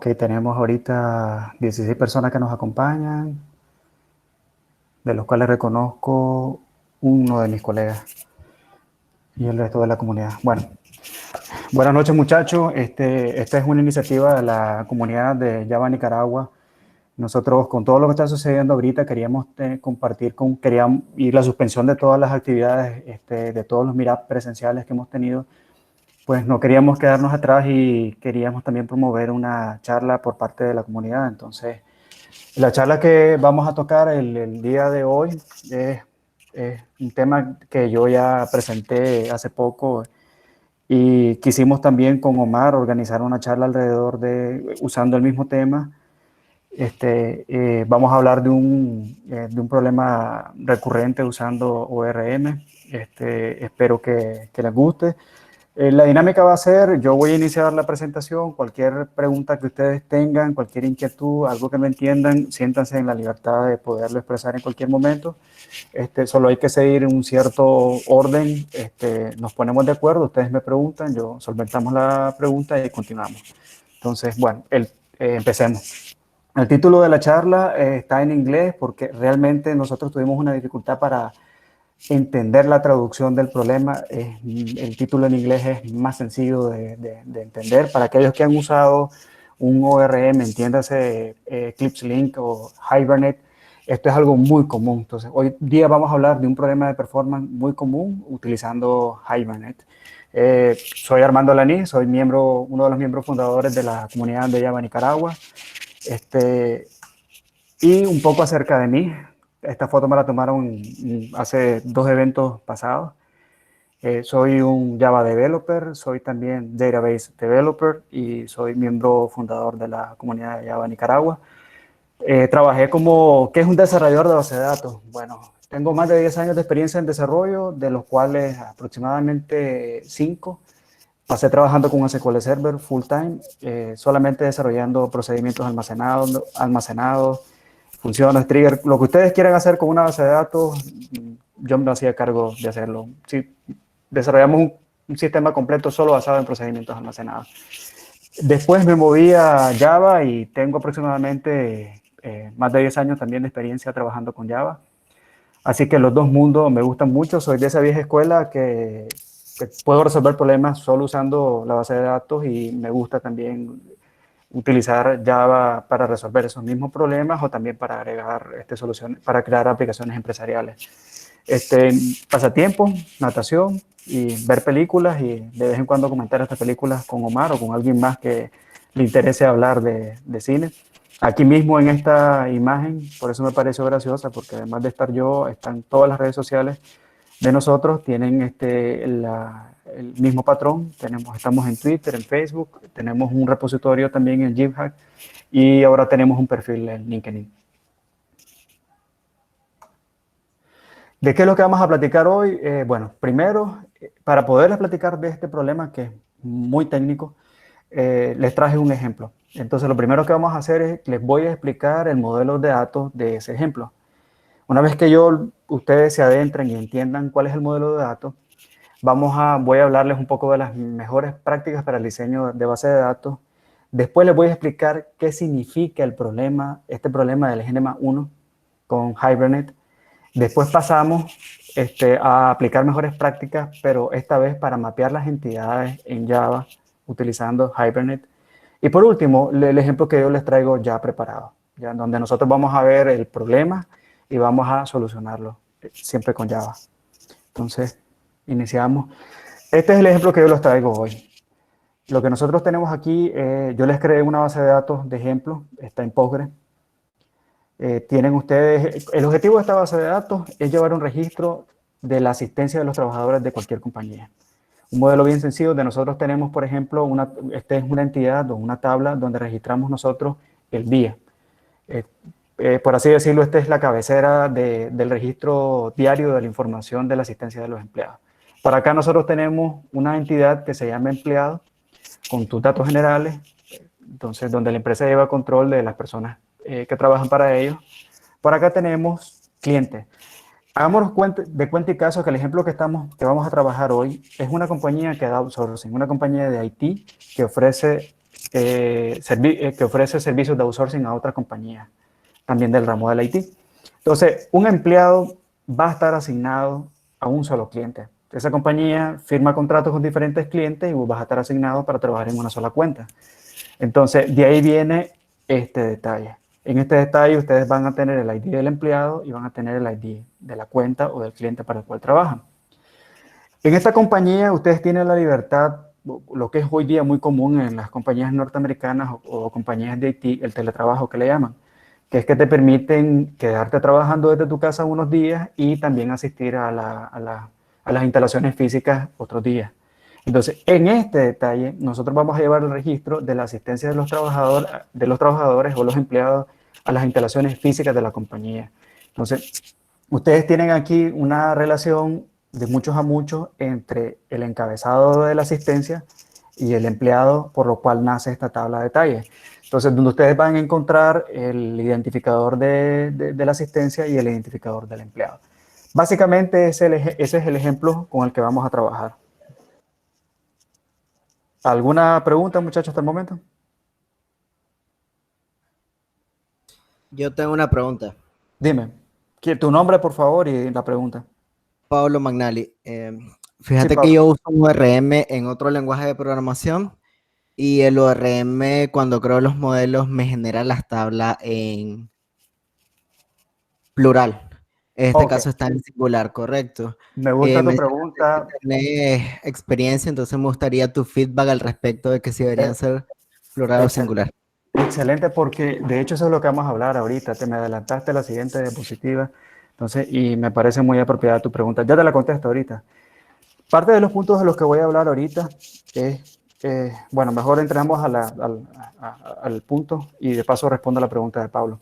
Que tenemos ahorita 16 personas que nos acompañan, de los cuales reconozco uno de mis colegas y el resto de la comunidad. Bueno, buenas noches muchachos. Esta es una iniciativa de la comunidad de Java Nicaragua. Nosotros, con todo lo que está sucediendo ahorita, queríamos queríamos ir la suspensión de todas las actividades, de todos los meetups presenciales que hemos tenido. Pues no queríamos quedarnos atrás y queríamos también promover una charla por parte de la comunidad. Entonces, la charla que vamos a tocar el día de hoy es un tema que yo ya presenté hace poco y quisimos también con Omar organizar una charla usando el mismo tema. Vamos a hablar de un problema recurrente usando ORM. Espero que les guste. La dinámica va a ser, yo voy a iniciar la presentación, cualquier pregunta que ustedes tengan, cualquier inquietud, algo que no entiendan, siéntanse en la libertad de poderlo expresar en cualquier momento. Solo hay que seguir un cierto orden, nos ponemos de acuerdo, ustedes me preguntan, yo solventamos la pregunta y continuamos. Entonces, bueno, empecemos. El título de la charla está en inglés porque realmente nosotros tuvimos una dificultad para entender la traducción del problema. El título en inglés es más sencillo de entender. Para aquellos que han usado un ORM, entiéndase Eclipse Link o Hibernate, esto es algo muy común. Entonces, hoy día vamos a hablar de un problema de performance muy común utilizando Hibernate. Soy Armando Laní, soy uno de los miembros fundadores de la comunidad de Java Nicaragua. Y un poco acerca de mí. Esta foto me la tomaron hace 2 eventos pasados. Soy un Java developer, soy también database developer y soy miembro fundador de la comunidad de Java Nicaragua. Trabajé ¿qué es un desarrollador de base de datos? Bueno, tengo más de 10 años de experiencia en desarrollo, de los cuales aproximadamente 5 pasé trabajando con un SQL Server full time, solamente desarrollando procedimientos almacenados, funciones, trigger, lo que ustedes quieran hacer con una base de datos, yo me hacía cargo de hacerlo. Sí, desarrollamos un sistema completo solo basado en procedimientos almacenados. Después me moví a Java y tengo aproximadamente más de 10 años también de experiencia trabajando con Java. Así que los dos mundos me gustan mucho. Soy de esa vieja escuela que puedo resolver problemas solo usando la base de datos y me gusta también utilizar Java para resolver esos mismos problemas o también para agregar soluciones, para crear aplicaciones empresariales. Pasatiempo, natación y ver películas y de vez en cuando comentar estas películas con Omar o con alguien más que le interese hablar de cine. Aquí mismo en esta imagen, por eso me pareció graciosa, porque además de estar yo, están todas las redes sociales de nosotros, tienen el mismo patrón. Estamos en Twitter, en Facebook, tenemos un repositorio también en GitHub y ahora tenemos un perfil en LinkedIn. ¿De qué es lo que vamos a platicar hoy? Bueno, primero, para poderles platicar de este problema que es muy técnico, les traje un ejemplo. Entonces, lo primero que vamos a hacer es, les voy a explicar el modelo de datos de ese ejemplo. Una vez que ustedes se adentren y entiendan cuál es el modelo de datos, voy a hablarles un poco de las mejores prácticas para el diseño de base de datos. Después les voy a explicar qué significa este problema del Genema 1 con Hibernate. Después pasamos a aplicar mejores prácticas, pero esta vez para mapear las entidades en Java utilizando Hibernate. Y por último, el ejemplo que yo les traigo ya preparado, ya donde nosotros vamos a ver el problema y vamos a solucionarlo, siempre con Java. Entonces, iniciamos. Este es el ejemplo que yo les traigo hoy. Lo que nosotros tenemos aquí, yo les creé una base de datos de ejemplo, está en Postgres. Tienen ustedes, el objetivo de esta base de datos es llevar un registro de la asistencia de los trabajadores de cualquier compañía. Un modelo bien sencillo de nosotros tenemos, por ejemplo, esta es una entidad o una tabla donde registramos nosotros el día. Por así decirlo, esta es la cabecera del registro diario de la información de la asistencia de los empleados. Para acá nosotros tenemos una entidad que se llama empleado, con tus datos generales, entonces donde la empresa lleva control de las personas que trabajan para ellos. Por acá tenemos clientes. Hagámonos de cuenta y caso que el ejemplo que vamos a trabajar hoy es una compañía que da outsourcing, una compañía de IT que ofrece que ofrece servicios de outsourcing a otras compañías, también del ramo del IT. Entonces, un empleado va a estar asignado a un solo cliente. Esa compañía firma contratos con diferentes clientes y vos vas a estar asignado para trabajar en una sola cuenta. Entonces, de ahí viene este detalle. En este detalle, ustedes van a tener el ID del empleado y van a tener el ID de la cuenta o del cliente para el cual trabajan. En esta compañía, ustedes tienen la libertad, lo que es hoy día muy común en las compañías norteamericanas o compañías de IT, el teletrabajo que le llaman, que es que te permiten quedarte trabajando desde tu casa unos días y también asistir a las instalaciones físicas otros días. Entonces, en este detalle, nosotros vamos a llevar el registro de la asistencia de los trabajadores o los empleados a las instalaciones físicas de la compañía. Entonces, ustedes tienen aquí una relación de muchos a muchos entre el encabezado de la asistencia y el empleado, por lo cual nace esta tabla de detalles. Entonces, donde ustedes van a encontrar el identificador de la asistencia y el identificador del empleado. Básicamente, ese es el ejemplo con el que vamos a trabajar. ¿Alguna pregunta, muchachos, hasta el momento? Yo tengo una pregunta. Dime, tu nombre, por favor, y la pregunta. Pablo Magnali. Sí, Fíjate que Pablo. yo uso un ORM en otro lenguaje de programación y el ORM cuando creo los modelos me genera las tablas en plural. En este Ok, caso está en singular, correcto. me gusta tu Mencionaste que pregunta. tenés experiencia, entonces me gustaría tu feedback al respecto de que si deberían Eh, ser plural o excel- singular. Excelente, porque de hecho eso es lo que vamos a hablar ahorita. Te me adelantaste a la siguiente diapositiva, entonces, y me parece muy apropiada tu pregunta. Ya te la contesto ahorita. Parte de los puntos de los que voy a hablar ahorita es, bueno, mejor entramos al punto y de paso respondo a la pregunta de Pablo.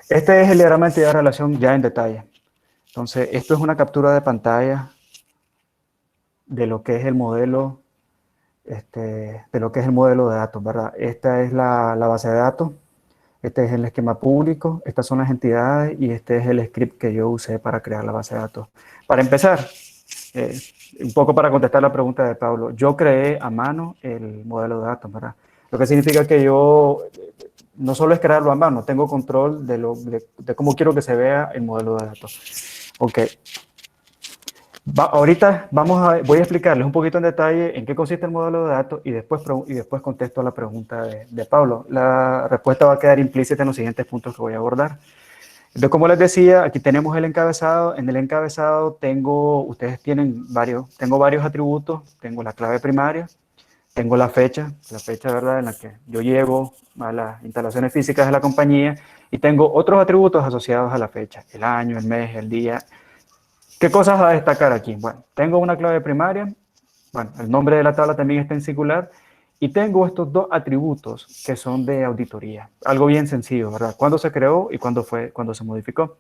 Este es el diagrama de entidad de relación ya en detalle. Entonces, esto es una captura de pantalla de lo que es el modelo, de lo que es el modelo de datos, ¿verdad? Esta es la base de datos. Este es el esquema público, estas son las entidades y este es el script que yo usé para crear la base de datos. Para empezar, eh, un poco para contestar la pregunta de Pablo, yo creé a mano el modelo de datos, ¿verdad? Lo que significa que yo no solo es crearlo a mano, tengo control de cómo quiero que se vea el modelo de datos. Ok, ahorita voy a explicarles un poquito en detalle en qué consiste el modelo de datos y después contesto a la pregunta de Pablo. La respuesta va a quedar implícita en los siguientes puntos que voy a abordar. Entonces, como les decía, aquí tenemos el encabezado. En el encabezado tengo varios atributos. Tengo la clave primaria, tengo la fecha, ¿verdad?, en la que yo llego a las instalaciones físicas de la compañía, y tengo otros atributos asociados a la fecha, el año, el mes, el día. ¿Qué cosas a destacar aquí? Bueno, tengo una clave primaria, bueno, el nombre de la tabla también está en singular, y tengo estos dos atributos que son de auditoría. Algo bien sencillo, ¿verdad? ¿Cuándo se creó y cuándo se modificó?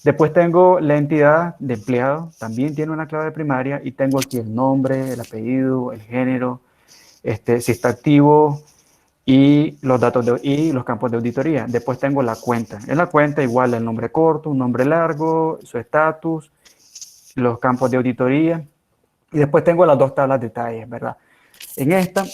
Después tengo la entidad de empleado, también tiene una clave primaria, y tengo aquí el nombre, el apellido, el género, si está activo, y los datos y los campos de auditoría. Después tengo la cuenta. En la cuenta igual el nombre corto, un nombre largo, su estatus, los campos de auditoría, y después tengo las dos tablas de detalles, ¿verdad? En esta,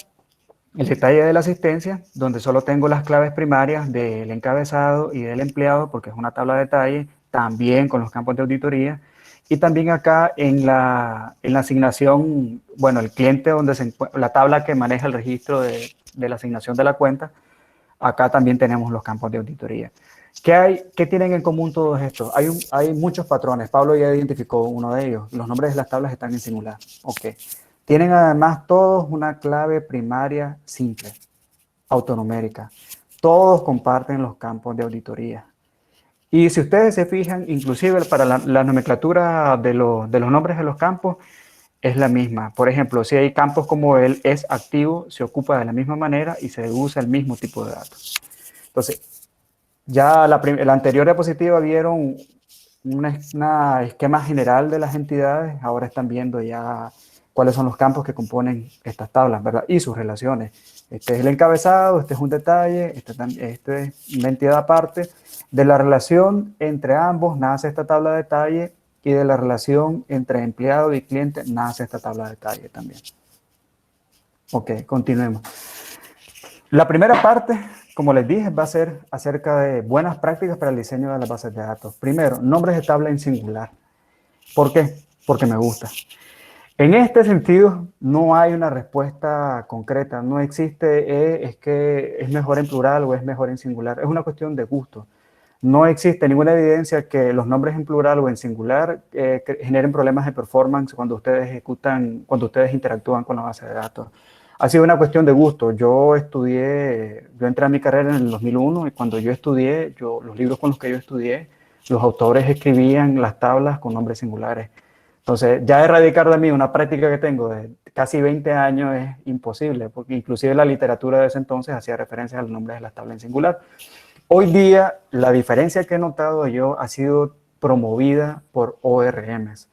el detalle de la asistencia, donde solo tengo las claves primarias del encabezado y del empleado, porque es una tabla de detalle, también con los campos de auditoría, y también acá en la asignación, bueno, el cliente donde se encuentra, la tabla que maneja el registro de la asignación de la cuenta, acá también tenemos los campos de auditoría. ¿Qué tienen en común todos estos? Hay muchos patrones. Pablo ya identificó uno de ellos. Los nombres de las tablas están en singular. Ok. Tienen además todos una clave primaria simple, autonomérica. Todos comparten los campos de auditoría. Y si ustedes se fijan, inclusive para la nomenclatura de los nombres de los campos es la misma. Por ejemplo, si hay campos como el es activo, se ocupa de la misma manera y se usa el mismo tipo de datos. Entonces, ya la anterior diapositiva vieron una esquema general de las entidades, ahora están viendo ya cuáles son los campos que componen estas tablas, ¿verdad? Y sus relaciones. Este es el encabezado, este es un detalle, este es una entidad aparte. De la relación entre ambos nace esta tabla de detalle, y de la relación entre empleado y cliente nace esta tabla de detalle también. Ok, continuemos. La primera parte, como les dije, va a ser acerca de buenas prácticas para el diseño de las bases de datos. Primero, nombres de tabla en singular. ¿Por qué? Porque me gusta. En este sentido, no hay una respuesta concreta. No existe, es que es mejor en plural o es mejor en singular. Es una cuestión de gusto. No existe ninguna evidencia que los nombres en plural o en singular generen problemas de performance cuando ustedes ejecutan, cuando ustedes interactúan con la base de datos. Ha sido una cuestión de gusto. Yo entré a mi carrera en el 2001 y cuando yo estudié, los libros con los que yo estudié, los autores escribían las tablas con nombres singulares. Entonces, ya erradicar de mí una práctica que tengo de casi 20 años es imposible, porque inclusive la literatura de ese entonces hacía referencia a los nombres de las tablas en singular. Hoy día, la diferencia que he notado yo ha sido promovida por ORMs.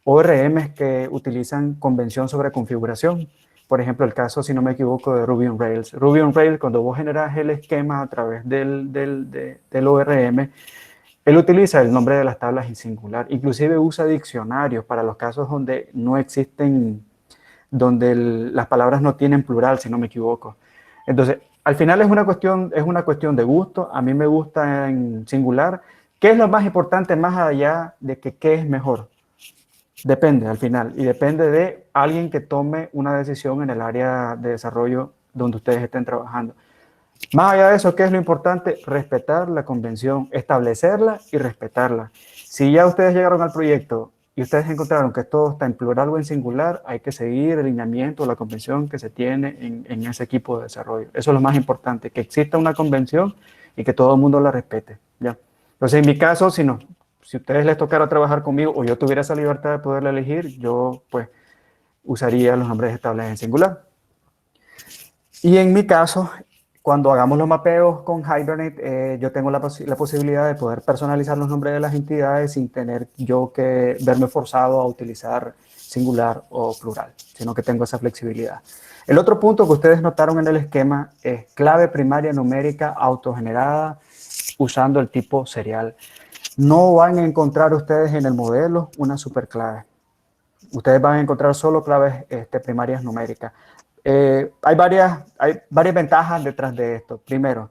ORMs que utilizan convención sobre configuración. Por ejemplo, el caso, si no me equivoco, de Ruby on Rails. Ruby on Rails, cuando vos generas el esquema a través del ORM, él utiliza el nombre de las tablas en singular. Inclusive usa diccionarios para los casos donde no existen, donde las palabras no tienen plural, si no me equivoco. Entonces, al final es una cuestión de gusto. A mí me gusta en singular. ¿Qué es lo más importante más allá de que qué es mejor? Depende al final y depende de alguien que tome una decisión en el área de desarrollo donde ustedes estén trabajando. Más allá de eso, ¿qué es lo importante? Respetar la convención, establecerla y respetarla. Si ya ustedes llegaron al proyecto y ustedes encontraron que todo está en plural o en singular, hay que seguir el lineamiento, la convención que se tiene en ese equipo de desarrollo. Eso es lo más importante, que exista una convención y que todo el mundo la respete, ¿ya? Entonces, en mi caso, si a ustedes les tocara trabajar conmigo o yo tuviera esa libertad de poderla elegir, yo pues usaría los nombres estables en singular. Y en mi caso, cuando hagamos los mapeos con Hibernate, yo tengo la posibilidad de poder personalizar los nombres de las entidades sin tener yo que verme forzado a utilizar singular o plural, sino que tengo esa flexibilidad. El otro punto que ustedes notaron en el esquema es clave primaria numérica autogenerada usando el tipo serial. No van a encontrar ustedes en el modelo una superclave. Ustedes van a encontrar solo claves primarias numéricas. Hay varias ventajas detrás de esto. Primero,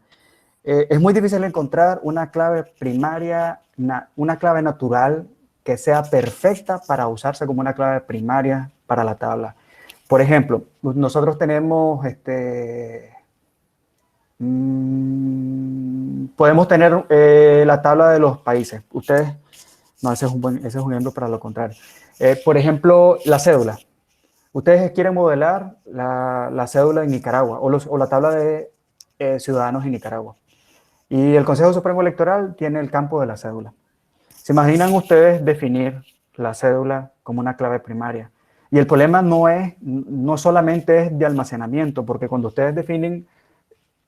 es muy difícil encontrar una clave primaria, una clave natural que sea perfecta para usarse como una clave primaria para la tabla. Por ejemplo, nosotros tenemos podemos tener la tabla de los países. Ustedes, no, ese es un ejemplo para lo contrario. Por ejemplo, la cédula. Ustedes quieren modelar la cédula en Nicaragua o la tabla de ciudadanos en Nicaragua. Y el Consejo Supremo Electoral tiene el campo de la cédula. ¿Se imaginan ustedes definir la cédula como una clave primaria? Y el problema no solamente es de almacenamiento, porque cuando ustedes definen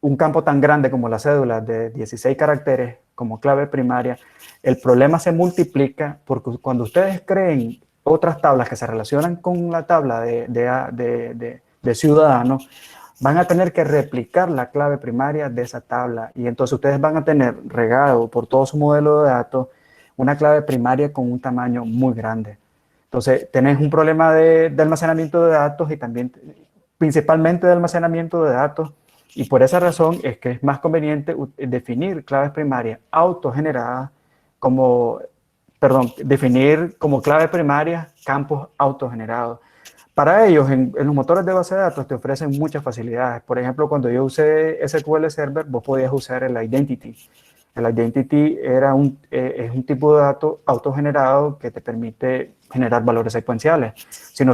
un campo tan grande como la cédula de 16 caracteres como clave primaria, el problema se multiplica porque cuando ustedes creen otras tablas que se relacionan con la tabla de ciudadanos, van a tener que replicar la clave primaria de esa tabla y entonces ustedes van a tener regado por todo su modelo de datos una clave primaria con un tamaño muy grande. Entonces, tenés un problema de almacenamiento de datos y también principalmente de almacenamiento de datos. Y por esa razón es que es más conveniente definir claves primarias autogeneradas definir como clave primaria campos autogenerados. Para ellos, en los motores de base de datos te ofrecen muchas facilidades. Por ejemplo, cuando yo usé SQL Server, vos podías usar el identity. El identity es un tipo de dato autogenerado que te permite generar valores secuenciales. Si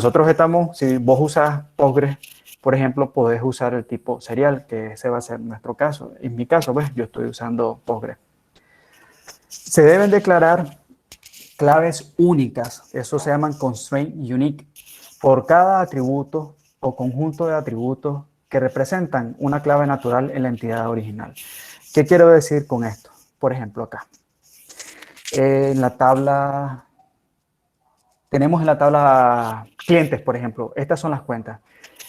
vos usas Postgres, por ejemplo, podés usar el tipo serial, que ese va a ser nuestro caso. En mi caso, pues, yo estoy usando Postgres. Se deben declarar claves únicas, eso se llaman constraint unique, por cada atributo o conjunto de atributos que representan una clave natural en la entidad original. ¿Qué quiero decir con esto? Por ejemplo, acá. En la tabla, tenemos en la tabla clientes, por ejemplo, estas son las cuentas.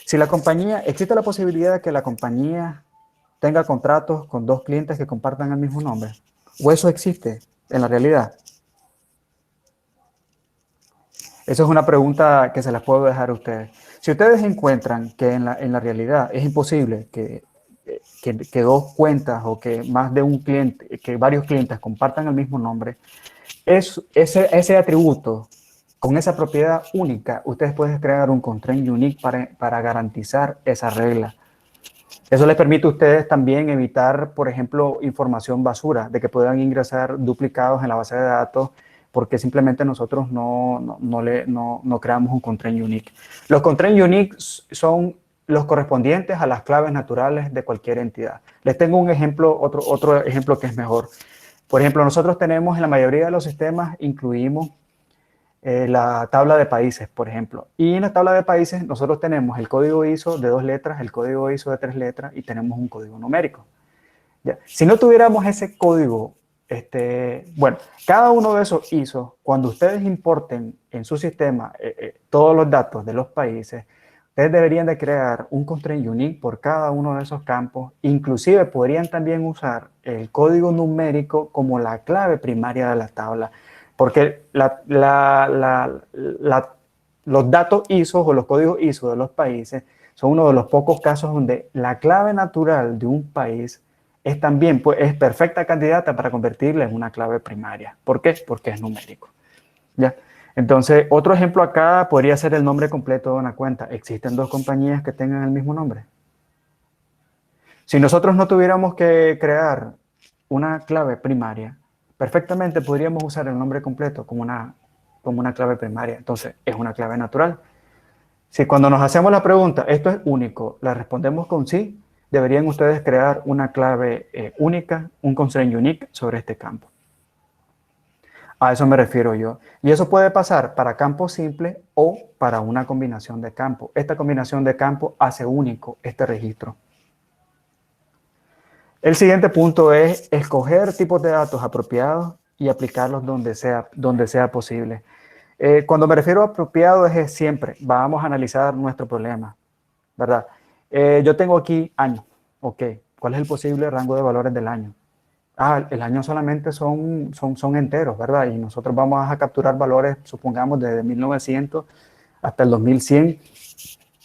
Si la compañía, existe la posibilidad de que la compañía tenga contratos con dos clientes que compartan el mismo nombre, o eso existe en la realidad. Esa es una pregunta que se las puedo dejar a ustedes. Si ustedes encuentran que en la realidad es imposible que que dos cuentas o que más de un cliente, que varios clientes compartan el mismo nombre, ese atributo con esa propiedad única, ustedes pueden crear un constraint unique para garantizar esa regla. Eso les permite a ustedes también evitar, por ejemplo, información basura, de que puedan ingresar duplicados en la base de datos porque simplemente nosotros no creamos un constraint unique. Los constraint unique son los correspondientes a las claves naturales de cualquier entidad. Les tengo un ejemplo, otro ejemplo que es mejor. Por ejemplo, nosotros tenemos en la mayoría de los sistemas, incluimos la tabla de países, por ejemplo. Y en la tabla de países nosotros tenemos el código ISO de 2 letras, el código ISO de 3 letras y tenemos un código numérico. ¿Ya? Si no tuviéramos ese código, bueno, cada uno de esos ISO, cuando ustedes importen en su sistema todos los datos de los países, ustedes deberían de crear un constraint unique por cada uno de esos campos. Inclusive podrían también usar el código numérico como la clave primaria de la tabla. Porque los datos ISO o los códigos ISO de los países son uno de los pocos casos donde la clave natural de un país es también, pues, es perfecta candidata para convertirla en una clave primaria. ¿Por qué? Porque es numérico. ¿Ya? Entonces, otro ejemplo acá podría ser el nombre completo de una cuenta. ¿Existen dos compañías que tengan el mismo nombre? Si nosotros no tuviéramos que crear una clave primaria, perfectamente podríamos usar el nombre completo como una clave primaria. Entonces, es una clave natural. Si cuando nos hacemos la pregunta, ¿esto es único?, la respondemos con sí, deberían ustedes crear una clave única, un constraint unique sobre este campo. A eso me refiero yo. Y eso puede pasar para campos simples o para una combinación de campos. Esta combinación de campos hace único este registro. El siguiente punto es escoger tipos de datos apropiados y aplicarlos donde sea posible. Cuando me refiero a apropiado es siempre, vamos a analizar nuestro problema, ¿verdad? Yo tengo aquí año, ok, ¿cuál es el posible rango de valores del año? El año solamente son enteros, ¿verdad? Y nosotros vamos a capturar valores, supongamos, desde 1900 hasta el 2100,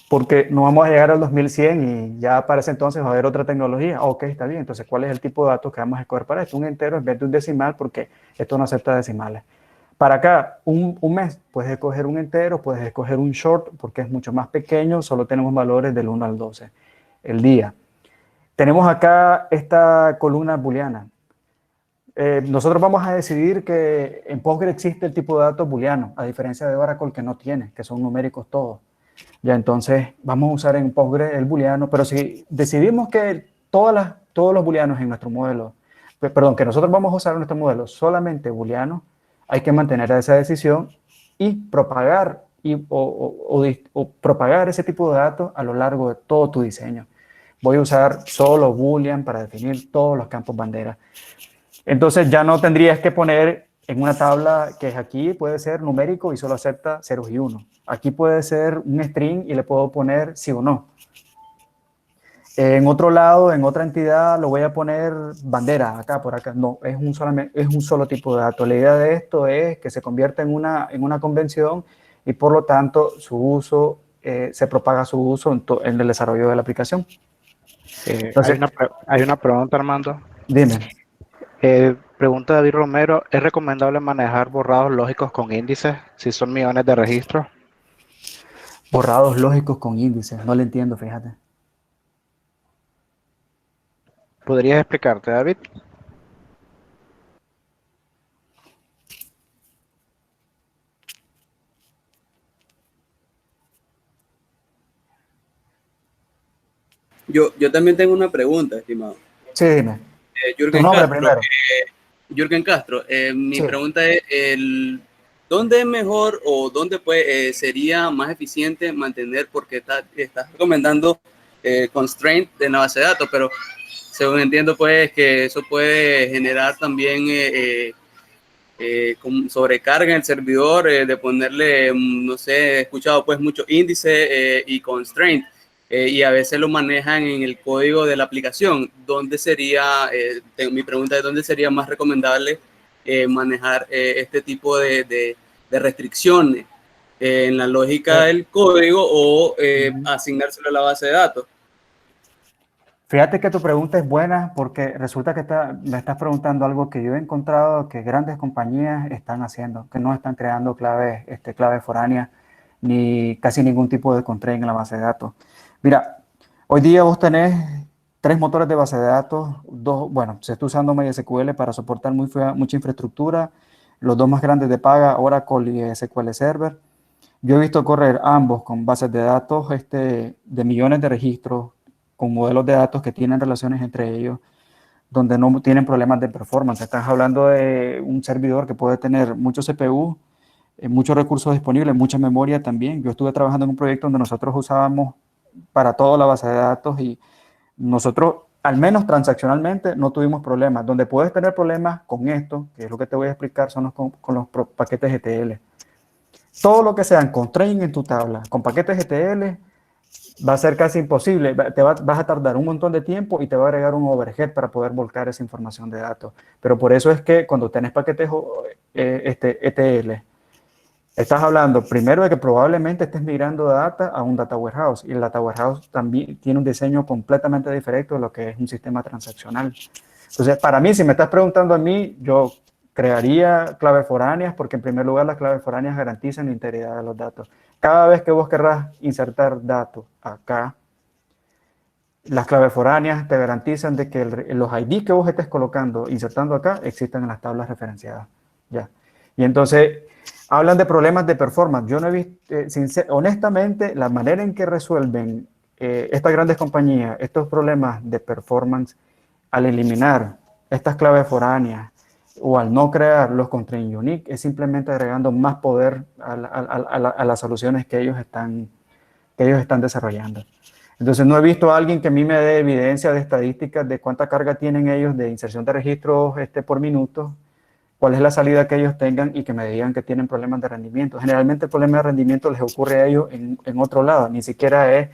porque no vamos a llegar al 2100 y ya para ese entonces va a haber otra tecnología. Ok, está bien. Entonces, ¿cuál es el tipo de datos que vamos a escoger para esto? Un entero en vez de un decimal, porque esto no acepta decimales. Para acá, un mes, puedes escoger un entero, puedes escoger un short, porque es mucho más pequeño, solo tenemos valores del 1 al 12. El día. Tenemos acá esta columna booleana. Nosotros vamos a decidir que en Postgre existe el tipo de datos booleano, a diferencia de Oracle que no tiene, que son numéricos todos. Ya, entonces vamos a usar en Postgre el booleano, pero si decidimos que todos los booleanos en nuestro modelo, perdón, que nosotros vamos a usar en nuestro modelo solamente booleano, hay que mantener esa decisión y propagar, o propagar ese tipo de datos a lo largo de todo tu diseño. Voy a usar solo boolean para definir todos los campos bandera. Entonces ya no tendrías que poner en una tabla que es aquí, puede ser numérico y solo acepta ceros y unos. Aquí puede ser un string y le puedo poner sí o no. En otro lado, en otra entidad, lo voy a poner bandera, acá, por acá. No, es un solo tipo de dato. La idea de esto es que se convierta en una convención y por lo tanto su uso, se propaga su uso en el desarrollo de la aplicación. Entonces, Hay una pregunta, Armando. dime. Pregunta David Romero, ¿es recomendable manejar borrados lógicos con índices si son millones de registros? Borrados lógicos con índices, no lo entiendo, fíjate. ¿Podrías explicarte, David? Yo también tengo una pregunta, estimado. Sí, dime. Tu Jürgen nombre Castro, primero. Jürgen Castro, mi Sí. pregunta es, ¿dónde es mejor o dónde sería más eficiente mantener, porque estás recomendando constraint de la base de datos, pero según entiendo, pues, que eso puede generar también sobrecarga en el servidor, de ponerle, no sé, he escuchado pues mucho índice y constraint, y a veces lo manejan en el código de la aplicación. ¿Dónde sería, mi pregunta es, dónde sería más recomendable manejar este tipo de restricciones en la lógica del código o asignárselo a la base de datos? Fíjate que tu pregunta es buena porque resulta que me estás preguntando algo que yo he encontrado que grandes compañías están haciendo, que no están creando claves foráneas ni casi ningún tipo de constraint en la base de datos. Mira, hoy día vos tenés 3 motores de base de datos, bueno, se está usando MySQL para soportar mucha infraestructura, los 2 más grandes de paga, Oracle y SQL Server. Yo he visto correr ambos con bases de datos de millones de registros, con modelos de datos que tienen relaciones entre ellos, donde no tienen problemas de performance. Estás hablando de un servidor que puede tener muchos CPU, muchos recursos disponibles, mucha memoria también. Yo estuve trabajando en un proyecto donde nosotros usábamos para toda la base de datos y nosotros, al menos transaccionalmente, no tuvimos problemas. Donde puedes tener problemas con esto, que es lo que te voy a explicar, son con los paquetes ETL. Todo lo que sean constraints en tu tabla con paquetes ETL va a ser casi imposible. Vas a tardar un montón de tiempo y te va a agregar un overhead para poder volcar esa información de datos. Pero por eso es que cuando tenés paquetes ETL, estás hablando primero de que probablemente estés migrando data a un data warehouse, y el data warehouse también tiene un diseño completamente diferente de lo que es un sistema transaccional. Entonces, para mí, si me estás preguntando a mí, yo crearía claves foráneas porque en primer lugar las claves foráneas garantizan la integridad de los datos. Cada vez que vos querrás insertar datos acá, las claves foráneas te garantizan de que los ID que vos estés colocando, insertando acá, existen en las tablas referenciadas. Ya. Y entonces, hablan de problemas de performance. Yo no he visto, honestamente, la manera en que resuelven estas grandes compañías estos problemas de performance al eliminar estas claves foráneas o al no crear los constraints unique es simplemente agregando más poder a las soluciones que ellos están desarrollando. Entonces no he visto a alguien que a mí me dé evidencia de estadísticas de cuánta carga tienen ellos de inserción de registros por minuto, cuál es la salida que ellos tengan y que me digan que tienen problemas de rendimiento. Generalmente el problema de rendimiento les ocurre a ellos en otro lado, ni siquiera es,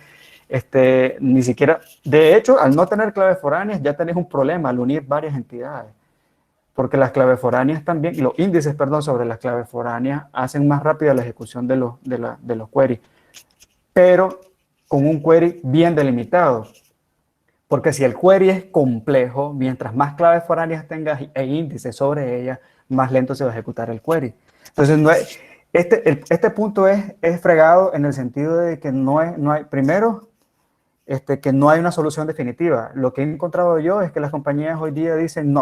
de hecho, al no tener claves foráneas ya tenés un problema al unir varias entidades, porque las claves foráneas también, los índices, perdón, sobre las claves foráneas hacen más rápida la ejecución de los queries, pero con un query bien delimitado. Porque si el query es complejo, mientras más claves foráneas tengas e índices sobre ellas, más lento se va a ejecutar el query. Entonces, este punto es fregado en el sentido de que no hay primero, que no hay una solución definitiva. Lo que he encontrado yo es que las compañías hoy día dicen no.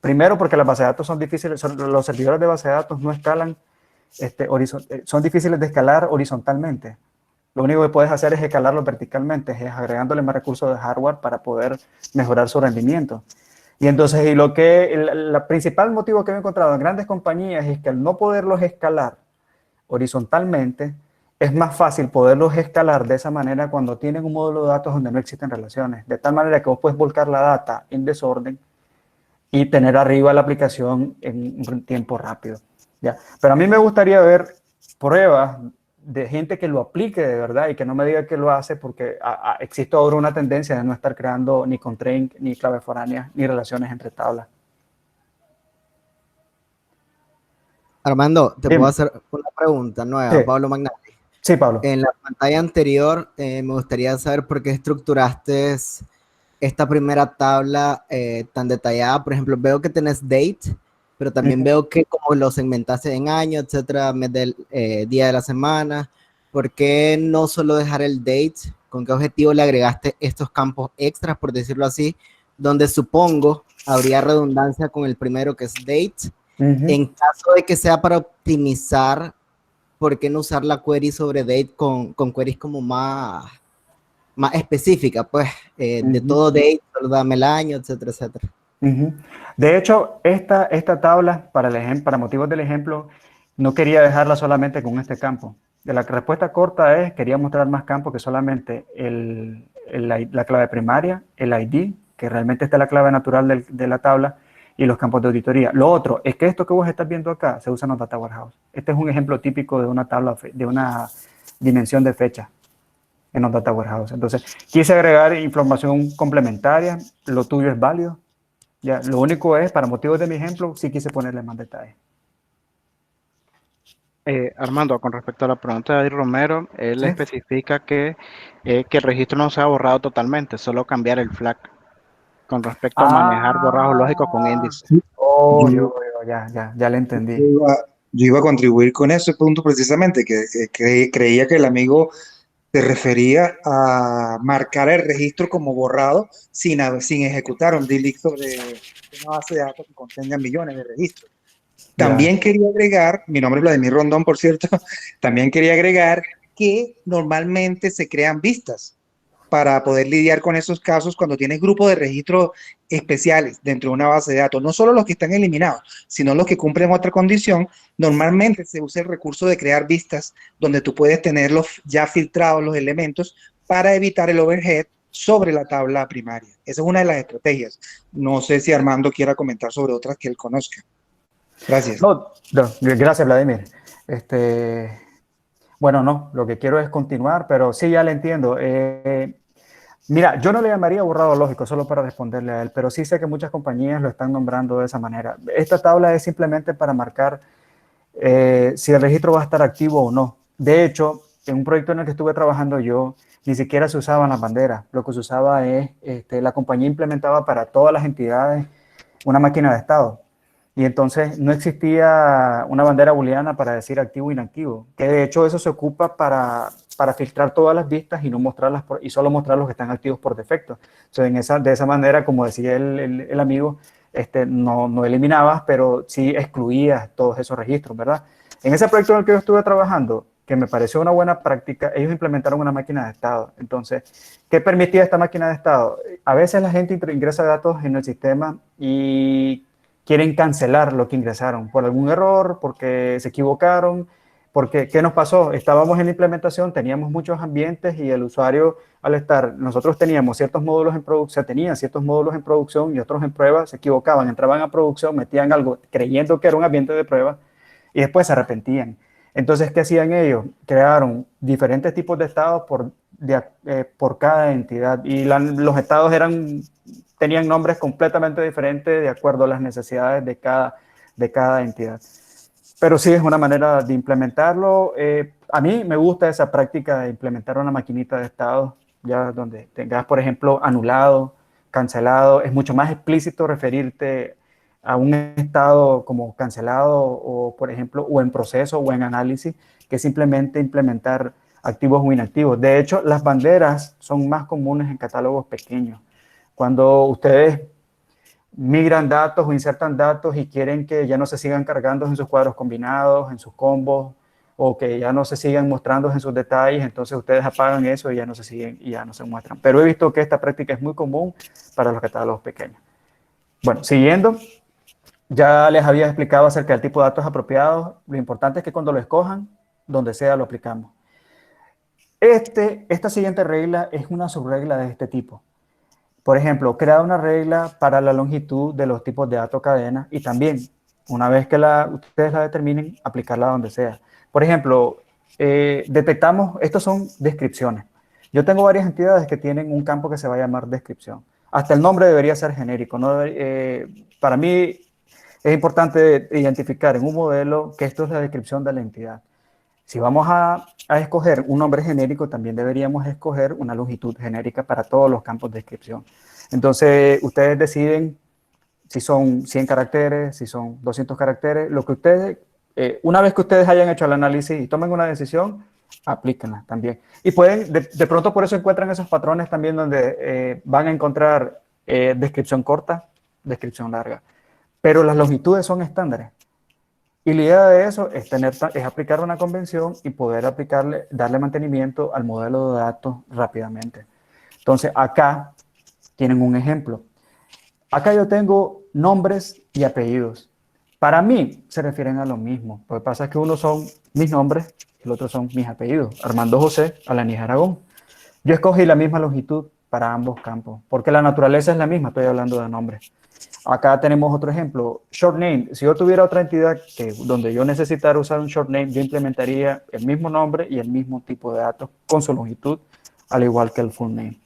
Primero, porque las bases de datos son difíciles, los servidores de base de datos no escalan, son difíciles de escalar horizontalmente. Lo único que puedes hacer es escalarlo verticalmente, es agregándole más recursos de hardware para poder mejorar su rendimiento. Y entonces, el principal motivo que he encontrado en grandes compañías es que al no poderlos escalar horizontalmente, es más fácil poderlos escalar de esa manera cuando tienen un módulo de datos donde no existen relaciones. De tal manera que vos puedes volcar la data en desorden y tener arriba la aplicación en un tiempo rápido. ¿Ya? Pero a mí me gustaría ver pruebas de gente que lo aplique de verdad y que no me diga que lo hace porque existe ahora una tendencia de no estar creando ni constraint, ni claves foráneas, ni relaciones entre tablas. Armando, te Dime. puedo hacer una pregunta nueva, Sí. Pablo Magnani. Sí, Pablo. En la pantalla anterior me gustaría saber por qué estructuraste esta primera tabla tan detallada. Por ejemplo, veo que tenés date, pero también veo que como lo segmentaste en año, etcétera, mes del día de la semana. ¿Por qué no solo dejar el date? ¿Con qué objetivo le agregaste estos campos extras, por decirlo así, donde supongo habría redundancia con el primero que es date? En caso de que sea para optimizar, ¿por qué no usar la query sobre date con queries como más específica, pues, de todo date, solo dame el año, etcétera, etcétera? De hecho, esta tabla, para motivos del ejemplo, no quería dejarla solamente con este campo. La respuesta corta es, quería mostrar más campos que solamente la clave primaria, el ID, que realmente esta es la clave natural de la tabla, y los campos de auditoría. Lo otro es que esto que vos estás viendo acá se usa en los data warehouse. Este es un ejemplo típico de una tabla, de una dimensión de fecha en los data warehouse. Entonces, quise agregar información complementaria, lo tuyo es válido. Ya, lo único es, para motivos de mi ejemplo, sí quise ponerle más detalle. Armando, con respecto a la pregunta de David Romero, él ¿Sí? especifica que el registro no se ha borrado totalmente, solo cambiar el flag con respecto a manejar borrados lógicos con Ah, índice. oh, Yo, ya le entendí. yo iba a contribuir con ese punto precisamente, que creía que el amigo se refería a marcar el registro como borrado sin ejecutar un delete sobre una base de datos que contenga millones de registros. Ya. También quería agregar, mi nombre es Vladimir Rondón, por cierto, también quería agregar que normalmente se crean vistas para poder lidiar con esos casos cuando tienes grupos de registros especiales dentro de una base de datos, no solo los que están eliminados, sino los que cumplen otra condición. Normalmente se usa el recurso de crear vistas donde tú puedes tenerlos ya filtrados los elementos para evitar el overhead sobre la tabla primaria. Esa es una de las estrategias. No sé si Armando quiera comentar sobre otras que él conozca. Gracias. No, gracias, Vladimir. Bueno, no, lo que quiero es continuar, pero sí, ya le entiendo. Mira, yo no le llamaría borrado lógico, solo para responderle a él, pero sí sé que muchas compañías lo están nombrando de esa manera. Esta tabla es simplemente para marcar si el registro va a estar activo o no. De hecho, en un proyecto en el que estuve trabajando yo, ni siquiera se usaban las banderas. Lo que se usaba es, la compañía implementaba para todas las entidades una máquina de estado. Y entonces no existía una bandera booleana para decir activo o inactivo, que de hecho eso se ocupa para filtrar todas las vistas y no mostrarlas y solo mostrar los que están activos por defecto. Entonces, de esa manera, como decía el amigo, no eliminabas, pero sí excluías todos esos registros, ¿verdad? En ese proyecto en el que yo estuve trabajando, que me pareció una buena práctica, ellos implementaron una máquina de estado. Entonces, ¿qué permitía esta máquina de estado? A veces la gente ingresa datos en el sistema y quieren cancelar lo que ingresaron por algún error, porque se equivocaron, porque ¿qué nos pasó? Estábamos en la implementación, teníamos muchos ambientes y el usuario, al estar, nosotros teníamos ciertos módulos en producción, tenían ciertos módulos en producción y otros en prueba, se equivocaban, entraban a producción, metían algo creyendo que era un ambiente de prueba y después se arrepentían. Entonces, ¿qué hacían ellos? Crearon diferentes tipos de estados por cada entidad y los estados tenían nombres completamente diferentes de acuerdo a las necesidades de cada entidad. Pero sí es una manera de implementarlo. A mí me gusta esa práctica de implementar una maquinita de estados, ya donde tengas, por ejemplo, anulado, cancelado. Es mucho más explícito referirte a un estado como cancelado o, por ejemplo, o en proceso o en análisis, que simplemente implementar activos o inactivos. De hecho, las banderas son más comunes en catálogos pequeños. Cuando ustedes migran datos o insertan datos y quieren que ya no se sigan cargando en sus cuadros combinados, en sus combos, o que ya no se sigan mostrando en sus detalles, entonces ustedes apagan eso y ya no se siguen y ya no se muestran. Pero he visto que esta práctica es muy común para los catálogos pequeños. Bueno, siguiendo, ya les había explicado acerca del tipo de datos apropiados. Lo importante es que cuando lo escojan, donde sea lo aplicamos. Esta siguiente regla es una subregla de este tipo. Por ejemplo, crea una regla para la longitud de los tipos de datos cadena y también, una vez que ustedes la determinen, aplicarla donde sea. Por ejemplo, detectamos, estos son descripciones. Yo tengo varias entidades que tienen un campo que se va a llamar descripción. Hasta el nombre debería ser genérico. ¿No? Para mí es importante identificar en un modelo que esto es la descripción de la entidad. Si vamos a escoger un nombre genérico, también deberíamos escoger una longitud genérica para todos los campos de descripción. Entonces, ustedes deciden si son 100 caracteres, si son 200 caracteres, lo que ustedes, una vez que ustedes hayan hecho el análisis y tomen una decisión, aplíquenla también. Y pueden, de pronto por eso encuentran esos patrones también donde van a encontrar descripción corta, descripción larga. Pero las longitudes son estándares. Y la idea de eso es aplicar una convención y poder darle mantenimiento al modelo de datos rápidamente. Entonces, acá tienen un ejemplo. Acá yo tengo nombres y apellidos. Para mí se refieren a lo mismo. Lo que pasa es que uno son mis nombres y el otro son mis apellidos. Armando José Alanis Aragón. Yo escogí la misma longitud para ambos campos, porque la naturaleza es la misma, estoy hablando de nombres. Acá tenemos otro ejemplo, short name. Si yo tuviera otra entidad donde yo necesitara usar un short name, yo implementaría el mismo nombre y el mismo tipo de datos con su longitud, al igual que el full name.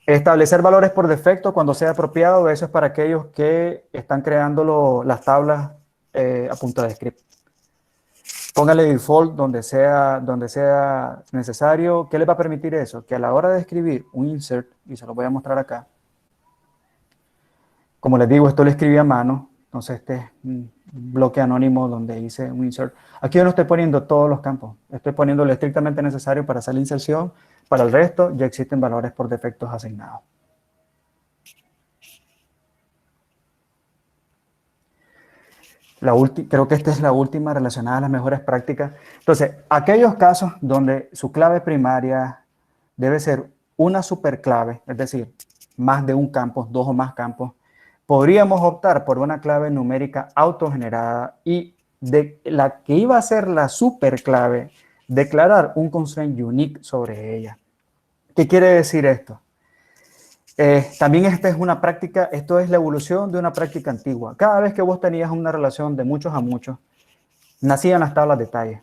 Establecer valores por defecto cuando sea apropiado, eso es para aquellos que están creando las tablas a punta de script. Póngale default donde sea necesario. ¿Qué le va a permitir eso? Que a la hora de escribir un insert, y se lo voy a mostrar acá, como les digo, esto lo escribí a mano, entonces este es un bloque anónimo donde hice un insert. Aquí yo no estoy poniendo todos los campos, estoy poniendo lo estrictamente necesario para hacer la inserción. Para el resto ya existen valores por defectos asignados. Creo que esta es la última relacionada a las mejores prácticas. Entonces, aquellos casos donde su clave primaria debe ser una superclave, es decir, más de un campo, 2 o más campos, podríamos optar por una clave numérica autogenerada y de la que iba a ser la superclave, declarar un constraint unique sobre ella. ¿Qué quiere decir esto? También esta es una práctica, esto es la evolución de una práctica antigua. Cada vez que vos tenías una relación de muchos a muchos, nacían las tablas de detalle.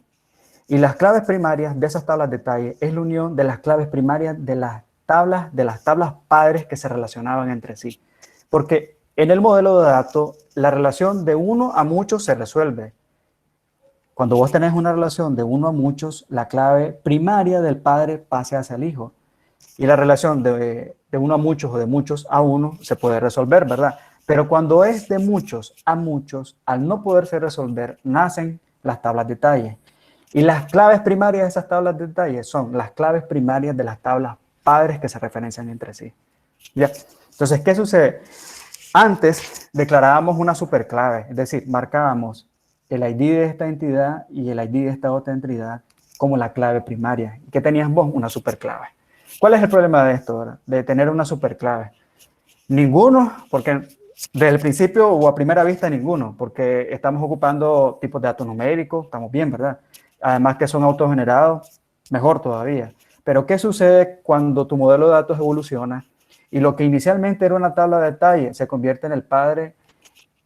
Y las claves primarias de esas tablas de detalle es la unión de las claves primarias de las tablas padres que se relacionaban entre sí. Porque en el modelo de datos, la relación de uno a muchos se resuelve. Cuando vos tenés una relación de uno a muchos, la clave primaria del padre pasa hacia el hijo. Y la relación de uno a muchos o de muchos a uno se puede resolver, ¿verdad? Pero cuando es de muchos a muchos, al no poderse resolver, nacen las tablas de detalle. Y las claves primarias de esas tablas de detalle son las claves primarias de las tablas padres que se referencian entre sí. ¿Ya? Entonces, ¿qué sucede? Antes declarábamos una superclave, es decir, marcábamos el ID de esta entidad y el ID de esta otra entidad como la clave primaria. ¿Qué tenías vos? Una superclave. ¿Cuál es el problema de esto ahora? De tener una superclave. Ninguno, porque desde el principio o a primera vista ninguno, porque estamos ocupando tipos de datos numéricos, estamos bien, ¿verdad? Además que son autogenerados, mejor todavía. Pero ¿qué sucede cuando tu modelo de datos evoluciona y lo que inicialmente era una tabla de detalle se convierte en el padre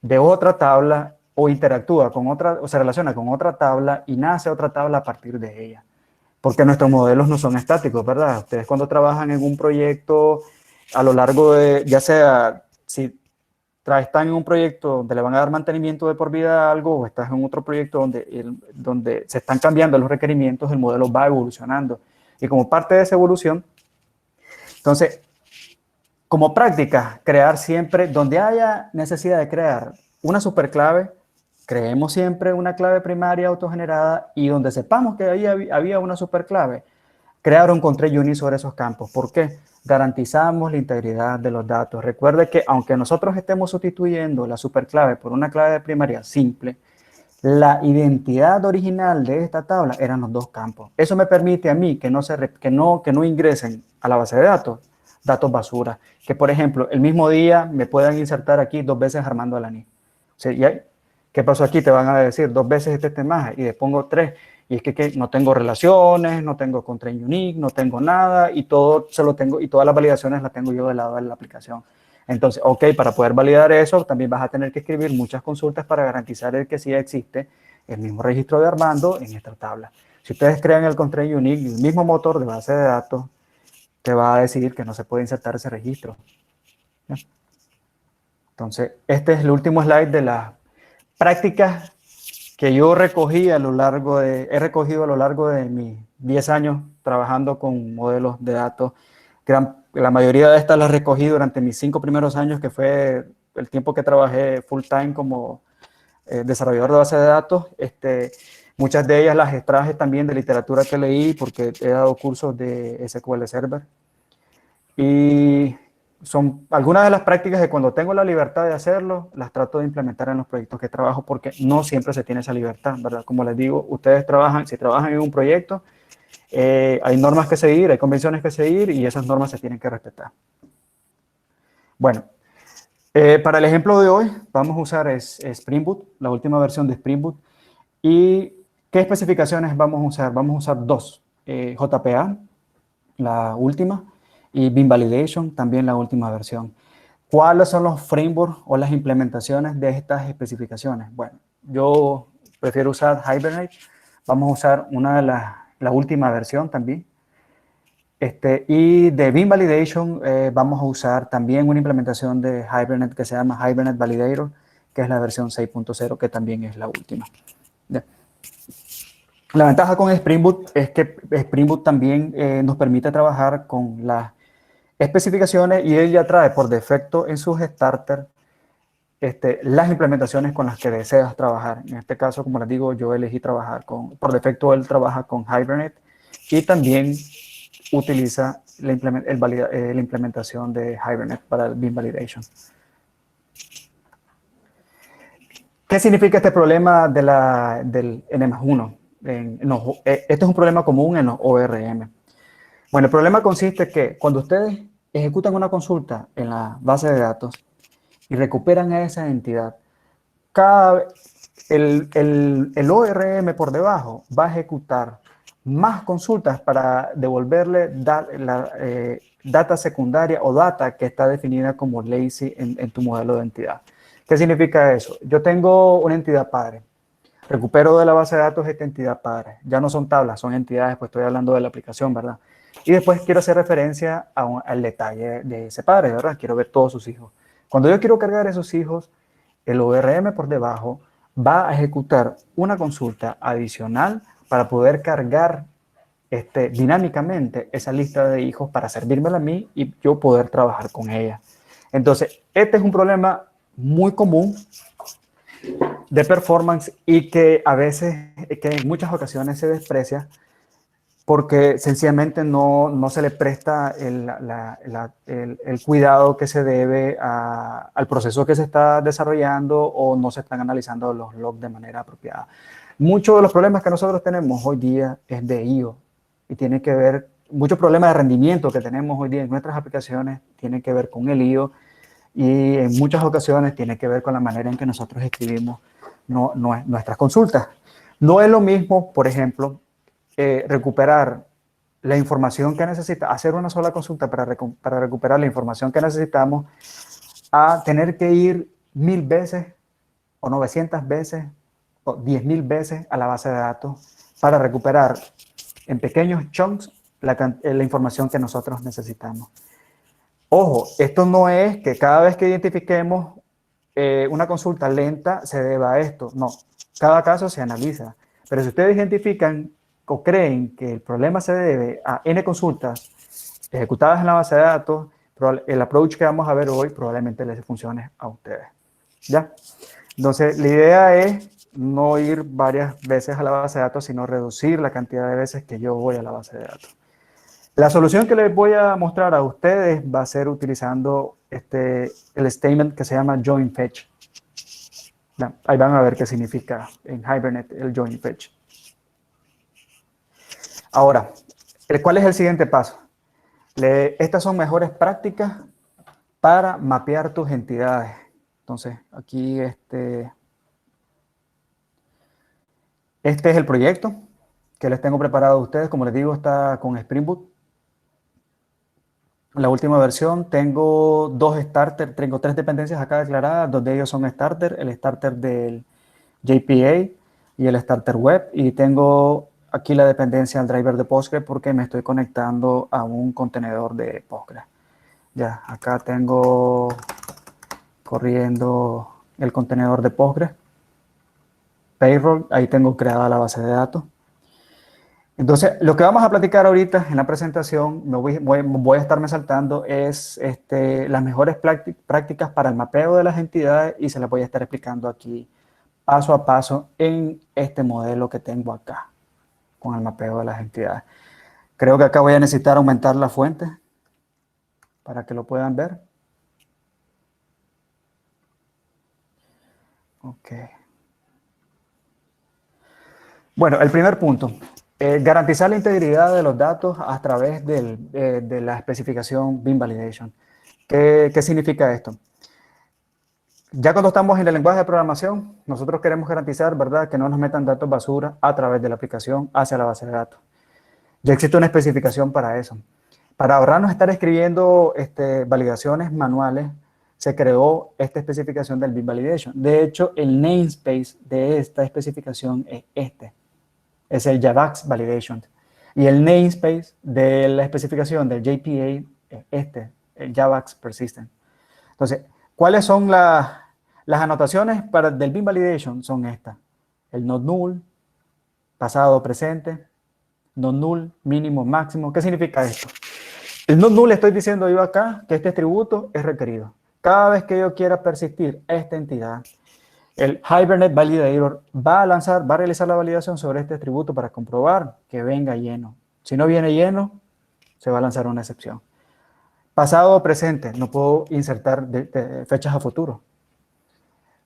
de otra tabla o interactúa con otra, o se relaciona con otra tabla y nace otra tabla a partir de ella? Porque nuestros modelos no son estáticos, ¿verdad? Ustedes cuando trabajan en un proyecto a lo largo de, ya sea, si están en un proyecto donde le van a dar mantenimiento de por vida a algo o estás en otro proyecto donde se están cambiando los requerimientos, el modelo va evolucionando. Y como parte de esa evolución, entonces, como práctica, crear siempre, donde haya necesidad de crear una superclave, creemos siempre una clave primaria autogenerada y donde sepamos que ahí había una superclave, crear un constraint unique sobre esos campos. ¿Por qué? Garantizamos la integridad de los datos. Recuerde que aunque nosotros estemos sustituyendo la superclave por una clave primaria simple, la identidad original de esta tabla eran los dos campos. Eso me permite a mí que no ingresen a la base de datos basura. Que, por ejemplo, el mismo día me puedan insertar aquí 2 veces Armando Alaní. O sea, ¿qué pasó aquí? Te van a decir 2 veces este tema y le pongo 3. Y es que no tengo relaciones, no tengo constraint unique, no tengo nada y todo se lo tengo y todas las validaciones las tengo yo del lado de la aplicación. Entonces, ok, para poder validar eso, también vas a tener que escribir muchas consultas para garantizar el que sí existe el mismo registro de Armando en esta tabla. Si ustedes crean el constraint unique, el mismo motor de base de datos te va a decir que no se puede insertar ese registro. ¿Ya? Entonces, este es el último slide de las prácticas que yo he recogido a lo largo de mis 10 años trabajando con modelos de datos. La mayoría de estas las recogí durante mis 5 primeros años, que fue el tiempo que trabajé full time como desarrollador de base de datos. Muchas de ellas las extraje también de literatura que leí porque he dado cursos de SQL Server. Y son algunas de las prácticas que cuando tengo la libertad de hacerlo, las trato de implementar en los proyectos que trabajo porque no siempre se tiene esa libertad, ¿verdad? Como les digo, ustedes si trabajan en un proyecto, hay normas que seguir, hay convenciones que seguir y esas normas se tienen que respetar. Bueno, para el ejemplo de hoy vamos a usar Spring Boot, la última versión de Spring Boot. ¿Y qué especificaciones vamos a usar? Vamos a usar 2, JPA, la última, y Beam Validation, también la última versión. ¿Cuáles son los frameworks o las implementaciones de estas especificaciones? Bueno, yo prefiero usar Hibernate. Vamos a usar la última versión también. Y de Beam Validation vamos a usar también una implementación de Hibernate que se llama Hibernate Validator, que es la versión 6.0, que también es la última. ¿Ya? La ventaja con Spring Boot es que Spring Boot también nos permite trabajar con las especificaciones y él ya trae por defecto en sus starters las implementaciones con las que deseas trabajar. En este caso, como les digo, yo elegí trabajar por defecto él trabaja con Hibernate y también utiliza la implementación de Hibernate para el Beam Validation. ¿Qué significa este problema del N+1? Este es un problema común en los ORM. Bueno, el problema consiste en que cuando ustedes ejecutan una consulta en la base de datos y recuperan a esa entidad, el ORM por debajo va a ejecutar más consultas para devolverle data secundaria o data que está definida como lazy en tu modelo de entidad. ¿Qué significa eso? Yo tengo una entidad padre, recupero de la base de datos esta entidad padre, ya no son tablas, son entidades, pues estoy hablando de la aplicación, ¿verdad? Y después quiero hacer referencia al detalle de ese padre, ¿verdad? Quiero ver todos sus hijos. Cuando yo quiero cargar esos hijos, el ORM por debajo va a ejecutar una consulta adicional para poder cargar dinámicamente esa lista de hijos para servírmela a mí y yo poder trabajar con ella. Entonces, este es un problema muy común de performance y que a veces, que en muchas ocasiones se desprecia porque sencillamente no se le presta el cuidado que se debe al proceso que se está desarrollando o no se están analizando los logs de manera apropiada. Muchos de los problemas que nosotros tenemos hoy día es de I/O y tiene que ver, muchos problemas de rendimiento que tenemos hoy día en nuestras aplicaciones tienen que ver con el I/O y en muchas ocasiones tiene que ver con la manera en que nosotros escribimos nuestras consultas. No es lo mismo, por ejemplo, recuperar la información que necesita, hacer una sola consulta para recuperar la información que necesitamos, a tener que ir 1000 veces o 900 veces o 10.000 veces a la base de datos para recuperar en pequeños chunks la información que nosotros necesitamos. Ojo, esto no es que cada vez que identifiquemos una consulta lenta se deba a esto. No, cada caso se analiza. Pero si ustedes identifican o creen que el problema se debe a N consultas ejecutadas en la base de datos, el approach que vamos a ver hoy probablemente les funcione a ustedes. ¿Ya? Entonces, la idea es no ir varias veces a la base de datos, sino reducir la cantidad de veces que yo voy a la base de datos. La solución que les voy a mostrar a ustedes va a ser utilizando el statement que se llama join fetch. Ahí van a ver qué significa en Hibernate el join fetch. Ahora, ¿cuál es el siguiente paso? Estas son mejores prácticas para mapear tus entidades. Entonces, aquí este es el proyecto que les tengo preparado a ustedes. Como les digo, está con Spring Boot. La última versión tengo tengo 3 dependencias acá declaradas, 2 de ellos son starter, el starter del JPA y el starter web, y tengo aquí la dependencia al driver de Postgres porque me estoy conectando a un contenedor de Postgres. Ya, acá tengo corriendo el contenedor de Postgres, payroll, ahí tengo creada la base de datos. Entonces, lo que vamos a platicar ahorita en la presentación, voy a estarme saltando, es las mejores prácticas para el mapeo de las entidades y se las voy a estar explicando aquí paso a paso en este modelo que tengo acá, con el mapeo de las entidades. Creo que acá voy a necesitar aumentar la fuente para que lo puedan ver. Ok. Bueno, el primer punto. Garantizar la integridad de los datos a través de la especificación Beam Validation. ¿Qué significa esto? Ya cuando estamos en el lenguaje de programación, nosotros queremos garantizar, ¿verdad?, que no nos metan datos basura a través de la aplicación hacia la base de datos. Ya existe una especificación para eso. Para ahorrarnos estar escribiendo validaciones manuales, se creó esta especificación del Beam Validation. De hecho, el namespace de esta especificación es es el JAVAX Validation. Y el namespace de la especificación del JPA es el JAVAX Persistent. Entonces, ¿cuáles son las anotaciones del Beam Validation? Son estas. El not null, pasado, presente, no null, mínimo, máximo. ¿Qué significa esto? El no null estoy diciendo yo acá que este atributo es requerido. Cada vez que yo quiera persistir esta entidad, el Hibernate Validator va a realizar la validación sobre este atributo para comprobar que venga lleno. Si no viene lleno, se va a lanzar una excepción. Pasado o presente, no puedo insertar fechas a futuro.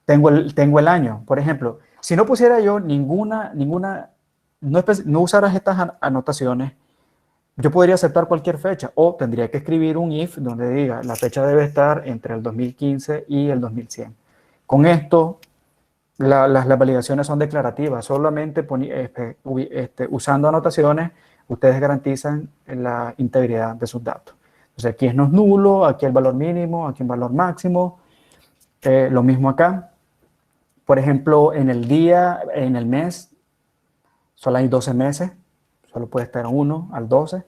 Tengo el año, por ejemplo. Si no pusiera yo no usaras estas anotaciones, yo podría aceptar cualquier fecha o tendría que escribir un if donde diga la fecha debe estar entre el 2015 y el 2100. Con esto, las validaciones son declarativas. Solamente usando anotaciones, ustedes garantizan la integridad de sus datos. Entonces, aquí no es nulo, aquí el valor mínimo, aquí el valor máximo. Lo mismo acá. Por ejemplo, en el mes, solo hay 12 meses. Solo puede estar 1 al 12.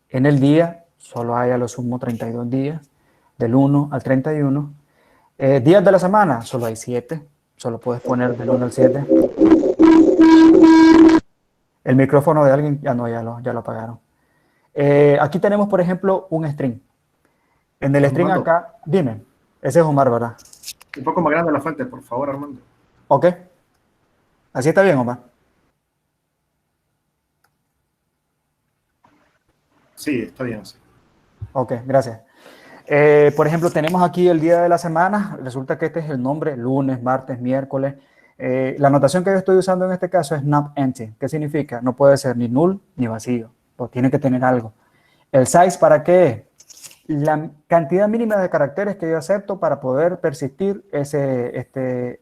En el día, solo hay a lo sumo 32 días, del 1 al 31. Días de la semana, solo hay 7. Solo puedes poner del 1 al 7. El micrófono de alguien, ya lo apagaron. Aquí tenemos, por ejemplo, un string. En el string Armando, acá, dime, ese es Omar, ¿verdad? un poco más grande la fuente, por favor, Armando. Ok. Así está bien, Omar. Sí, está bien. Sí. Ok, gracias. Por ejemplo, tenemos aquí el día de la semana. Resulta que este es el nombre, lunes, martes, miércoles. La notación que yo estoy usando en este caso es not empty. ¿Qué significa? No puede ser ni null ni vacío. Pues tiene que tener algo. El size, ¿para qué? La cantidad mínima de caracteres que yo acepto para poder persistir ese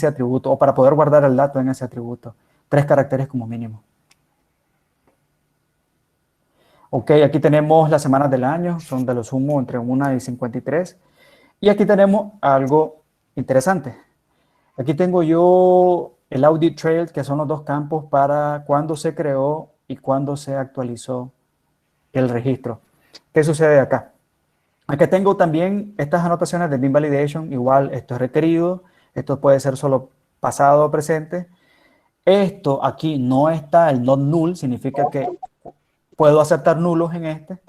atributo o para poder guardar el dato en ese atributo. 3 caracteres como mínimo. Ok, aquí tenemos las semanas del año, son de lo sumo entre 1 y 53. Y aquí tenemos algo interesante. Aquí tengo yo el audit trail, que son los 2 campos para cuándo se creó y cuándo se actualizó el registro. ¿Qué sucede acá? Aquí tengo también estas anotaciones de bin validation. Igual, esto es requerido. Esto puede ser solo pasado o presente. Esto aquí no está, el not null, significa que puedo aceptar nulos en este,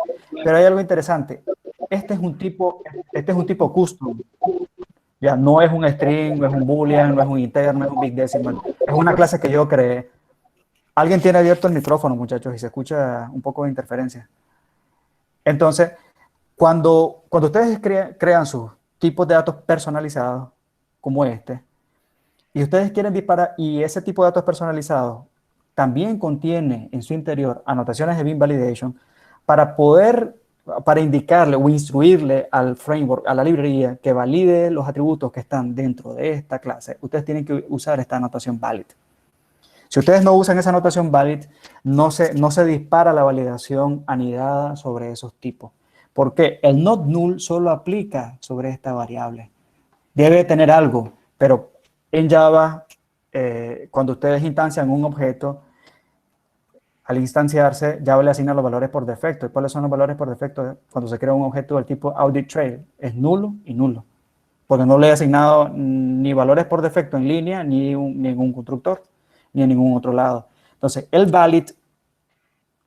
pero hay algo interesante. Este es un tipo custom. Ya no es un string, no es un boolean, no es un integer, no es un big decimal. Es una clase que yo creé. Alguien tiene abierto el micrófono, muchachos, y se escucha un poco de interferencia. Entonces, cuando ustedes crean sus tipos de datos personalizados, como este, y ustedes quieren disparar, y ese tipo de datos personalizados también contiene en su interior anotaciones de bin validation para indicarle o instruirle al framework, a la librería que valide los atributos que están dentro de esta clase. Ustedes tienen que usar esta anotación valid. Si ustedes no usan esa anotación valid, no se dispara la validación anidada sobre esos tipos. Porque el not null solo aplica sobre esta variable. Debe tener algo, pero en Java, cuando ustedes instancian un objeto, al instanciarse, Java le asigna los valores por defecto. ¿Y cuáles son los valores por defecto cuando se crea un objeto del tipo audit trail? Es nulo y nulo. Porque no le he asignado ni valores por defecto en línea, ni en un constructor, ni en ningún otro lado. Entonces, el valid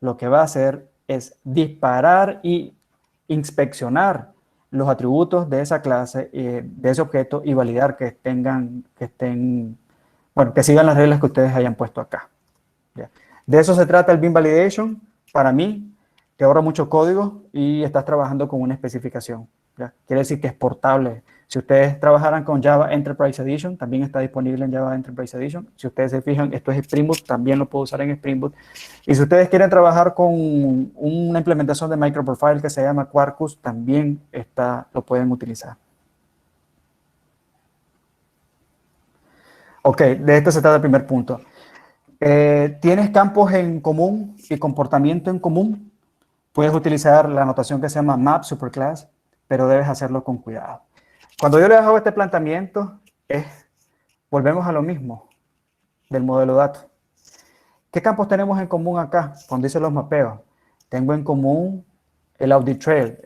lo que va a hacer es disparar y inspeccionar los atributos de esa clase, de ese objeto, y validar que sigan las reglas que ustedes hayan puesto acá. ¿Ya? De eso se trata el bin validation. Para mí, te ahorra mucho código y estás trabajando con una especificación. ¿Ya? Quiere decir que es portable. Si ustedes trabajaran con Java Enterprise Edition, también está disponible en Java Enterprise Edition. Si ustedes se fijan, esto es Spring Boot, también lo puedo usar en Spring Boot. Y si ustedes quieren trabajar con una implementación de microprofile que se llama Quarkus, también lo pueden utilizar. Ok, de esto se trata el primer punto. ¿Tienes campos en común y comportamiento en común? Puedes utilizar la notación que se llama map superclass, pero debes hacerlo con cuidado. Cuando yo les hago este planteamiento, volvemos a lo mismo del modelo dato. ¿Qué campos tenemos en común acá? Cuando dice los mapeos, tengo en común el audit trail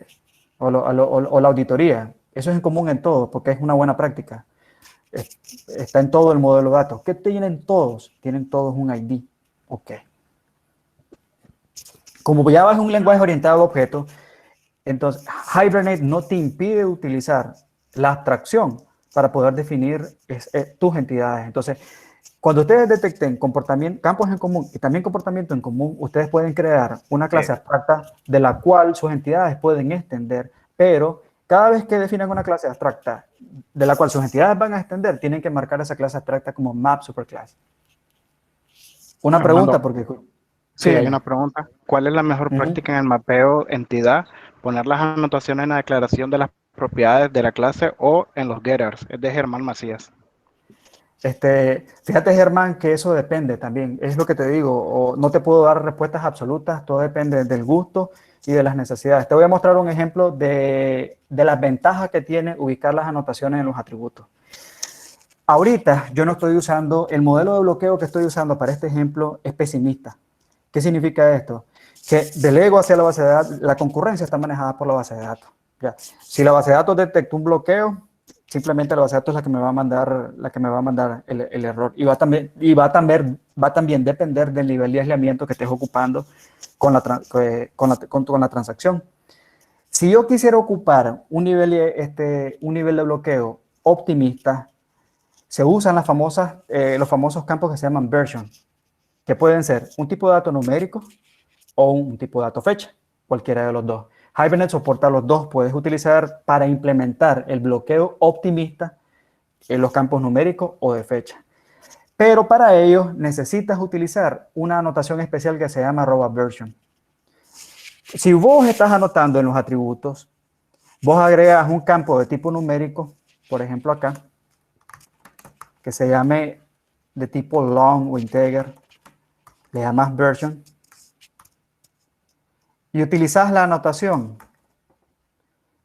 o la auditoría. Eso es en común en todo, porque es una buena práctica. Está en todo el modelo datos. ¿Qué tienen todos? Tienen todos un ID. Ok. Como Java es un lenguaje orientado a objetos, entonces Hibernate no te impide utilizar la abstracción para poder definir tus entidades. Entonces, cuando ustedes detecten campos en común y también comportamiento en común, ustedes pueden crear una clase abstracta de la cual sus entidades pueden extender, pero cada vez que definen una clase abstracta de la cual sus entidades van a extender, tienen que marcar esa clase abstracta como map superclass. Una pregunta, porque... Sí, hay dime. una pregunta. ¿Cuál es la mejor Ujú. práctica en el mapeo entidad? ¿Poner las anotaciones en la declaración de las propiedades de la clase o en los getters? Es de Germán Macías. Fíjate, Germán, que eso depende también. Es lo que te digo, no te puedo dar respuestas absolutas, todo depende del gusto y de las necesidades. Te voy a mostrar un ejemplo de las ventajas que tiene ubicar las anotaciones en los atributos. Ahorita yo no estoy usando, el modelo de bloqueo que estoy usando para este ejemplo es pesimista. ¿Qué significa esto? Que delego hacia la base de datos, la concurrencia está manejada por la base de datos. Ya. Si la base de datos detecta un bloqueo, simplemente la base de datos es la que me va a mandar el error. Y va a también depender del nivel de aislamiento que estés ocupando con la transacción. Si yo quisiera ocupar un nivel de bloqueo optimista, se usan los famosos campos que se llaman version, que pueden ser un tipo de dato numérico o un tipo de dato fecha, cualquiera de los dos. Hibernate soporta los dos. Puedes utilizar para implementar el bloqueo optimista en los campos numéricos o de fecha. Pero para ello necesitas utilizar una anotación especial que se llama @version. Si vos estás anotando en los atributos, vos agregas un campo de tipo numérico, por ejemplo acá, que se llame de tipo long o integer, le llamas version, y utilizas la anotación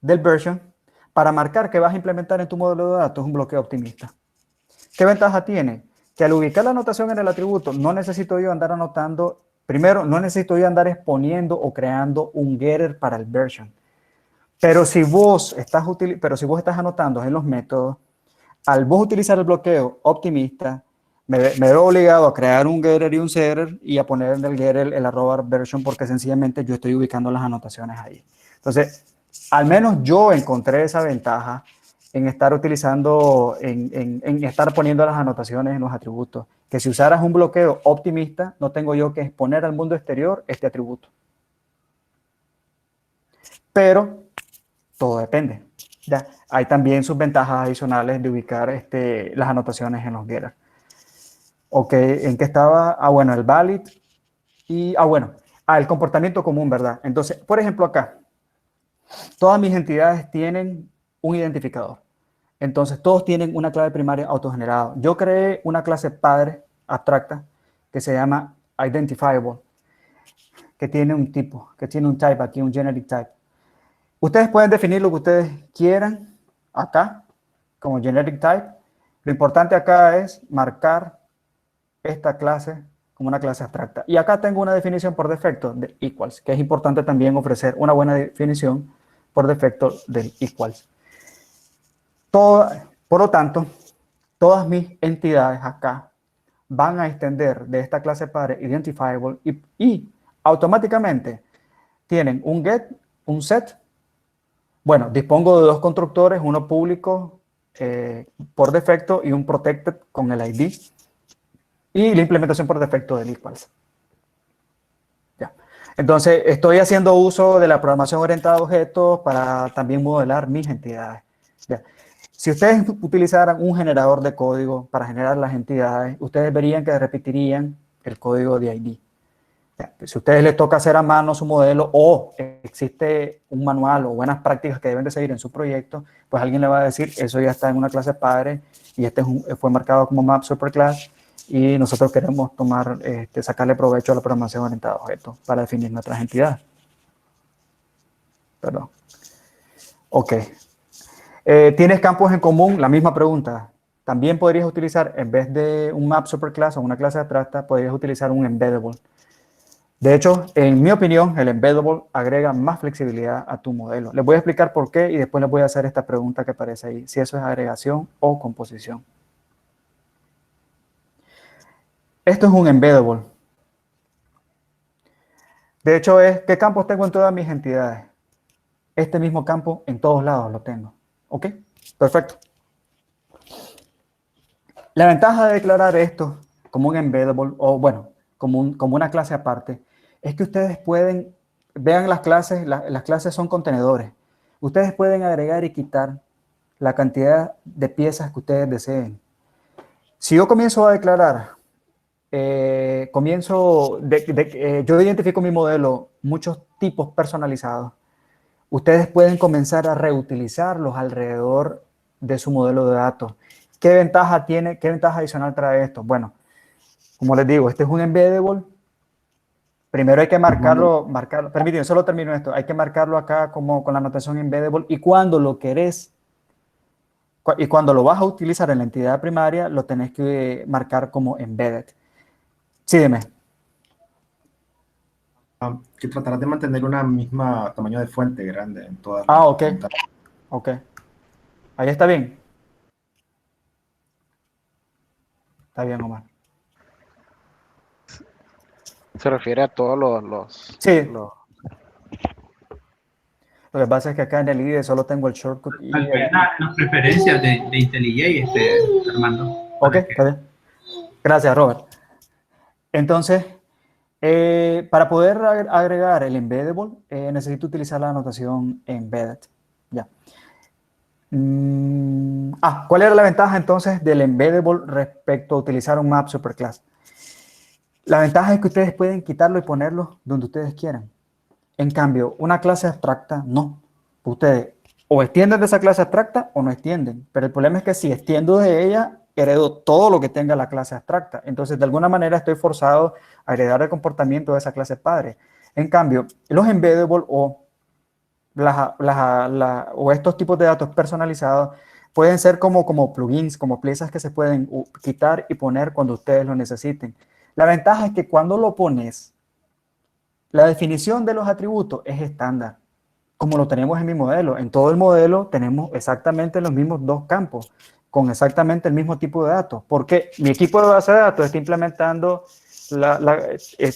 del version para marcar que vas a implementar en tu modelo de datos un bloqueo optimista. ¿Qué ventaja tiene? Que al ubicar la anotación en el atributo, no necesito yo andar anotando, primero, no necesito yo andar exponiendo o creando un getter para el version. Pero si vos estás anotando en los métodos, al vos utilizar el bloqueo optimista, me veo obligado a crear un getter y un setter y a poner en el getter el @version porque sencillamente yo estoy ubicando las anotaciones ahí. Entonces, al menos yo encontré esa ventaja en estar utilizando, en estar poniendo las anotaciones en los atributos. Que si usaras un bloqueo optimista, no tengo yo que exponer al mundo exterior este atributo. Pero todo depende. ¿Ya? Hay también sus ventajas adicionales de ubicar las anotaciones en los getters. Ok, ¿en qué estaba? Bueno, el valid y, el comportamiento común, ¿verdad? Entonces, por ejemplo, acá, todas mis entidades tienen un identificador. Entonces, todos tienen una clave primaria autogenerada. Yo creé una clase padre abstracta que se llama identifiable, que tiene un tipo, que tiene un type aquí, un generic type. Ustedes pueden definir lo que ustedes quieran acá, como generic type. Lo importante acá es marcar esta clase como una clase abstracta. Y acá tengo una definición por defecto de equals, que es importante también ofrecer una buena definición por defecto del equals. Por lo tanto, todas mis entidades acá van a extender de esta clase padre identifiable y automáticamente tienen un get, un set. Bueno, dispongo de dos constructores, uno público por defecto y un protected con el ID. Y la implementación por defecto del equals. Ya. Entonces, estoy haciendo uso de la programación orientada a objetos para también modelar mis entidades. Ya. Si ustedes utilizaran un generador de código para generar las entidades, ustedes verían que repetirían el código de ID. Ya. Si a ustedes les toca hacer a mano su modelo o existe un manual o buenas prácticas que deben de seguir en su proyecto, pues alguien le va a decir, eso ya está en una clase padre y fue marcado como map superclass y nosotros queremos sacarle provecho a la programación orientada a objetos para definir nuestras entidades. Perdón. Ok. ¿Tienes campos en común? La misma pregunta. También podrías utilizar, en vez de un map superclass o una clase abstracta, podrías utilizar un embeddable. De hecho, en mi opinión, el embeddable agrega más flexibilidad a tu modelo. Les voy a explicar por qué y después les voy a hacer esta pregunta que aparece ahí, si eso es agregación o composición. Esto es un embeddable. De hecho, ¿qué campos tengo en todas mis entidades? Este mismo campo en todos lados lo tengo. ¿Ok? Perfecto. La ventaja de declarar esto como un embeddable, o bueno, como una clase aparte, es que ustedes pueden, vean las clases, las clases son contenedores. Ustedes pueden agregar y quitar la cantidad de piezas que ustedes deseen. Si yo comienzo a declarar, yo identifico mi modelo, muchos tipos personalizados, ustedes pueden comenzar a reutilizarlos alrededor de su modelo de datos. ¿Qué ventaja tiene? ¿Qué ventaja adicional trae esto? Bueno, como les digo, este es un embeddable. Primero hay que marcarlo, permítanme, solo termino esto. Hay que marcarlo acá como con la notación embeddable y cuando lo querés, y cuando lo vas a utilizar en la entidad primaria, lo tenés que marcar como embedded. Sí, dime. Que tratarás de mantener una misma tamaño de fuente grande en todas Ah, las ok. ventanas. Ok. Ahí está bien. Está bien, Omar. Se refiere a todos Sí. Lo que pasa es que acá en el IDE solo tengo el shortcut y Las preferencias de IntelliJ, Armando. Ok, está bien. Gracias, Robert. Entonces, para poder agregar el embeddable, necesito utilizar la notación embedded. Ya. ¿Cuál era la ventaja entonces del embeddable respecto a utilizar un map superclass? La ventaja es que ustedes pueden quitarlo y ponerlo donde ustedes quieran. En cambio, una clase abstracta, no. Ustedes o extienden de esa clase abstracta o no extienden. Pero el problema es que si extiendo de ella, heredo todo lo que tenga la clase abstracta. Entonces, de alguna manera estoy forzado a heredar el comportamiento de esa clase padre. En cambio, los embeddable o estos tipos de datos personalizados pueden ser como plugins, como piezas que se pueden quitar y poner cuando ustedes lo necesiten. La ventaja es que cuando lo pones, la definición de los atributos es estándar, como lo tenemos en mi modelo. En todo el modelo tenemos exactamente los mismos dos campos, con exactamente el mismo tipo de datos, porque mi equipo de base de datos está implementando,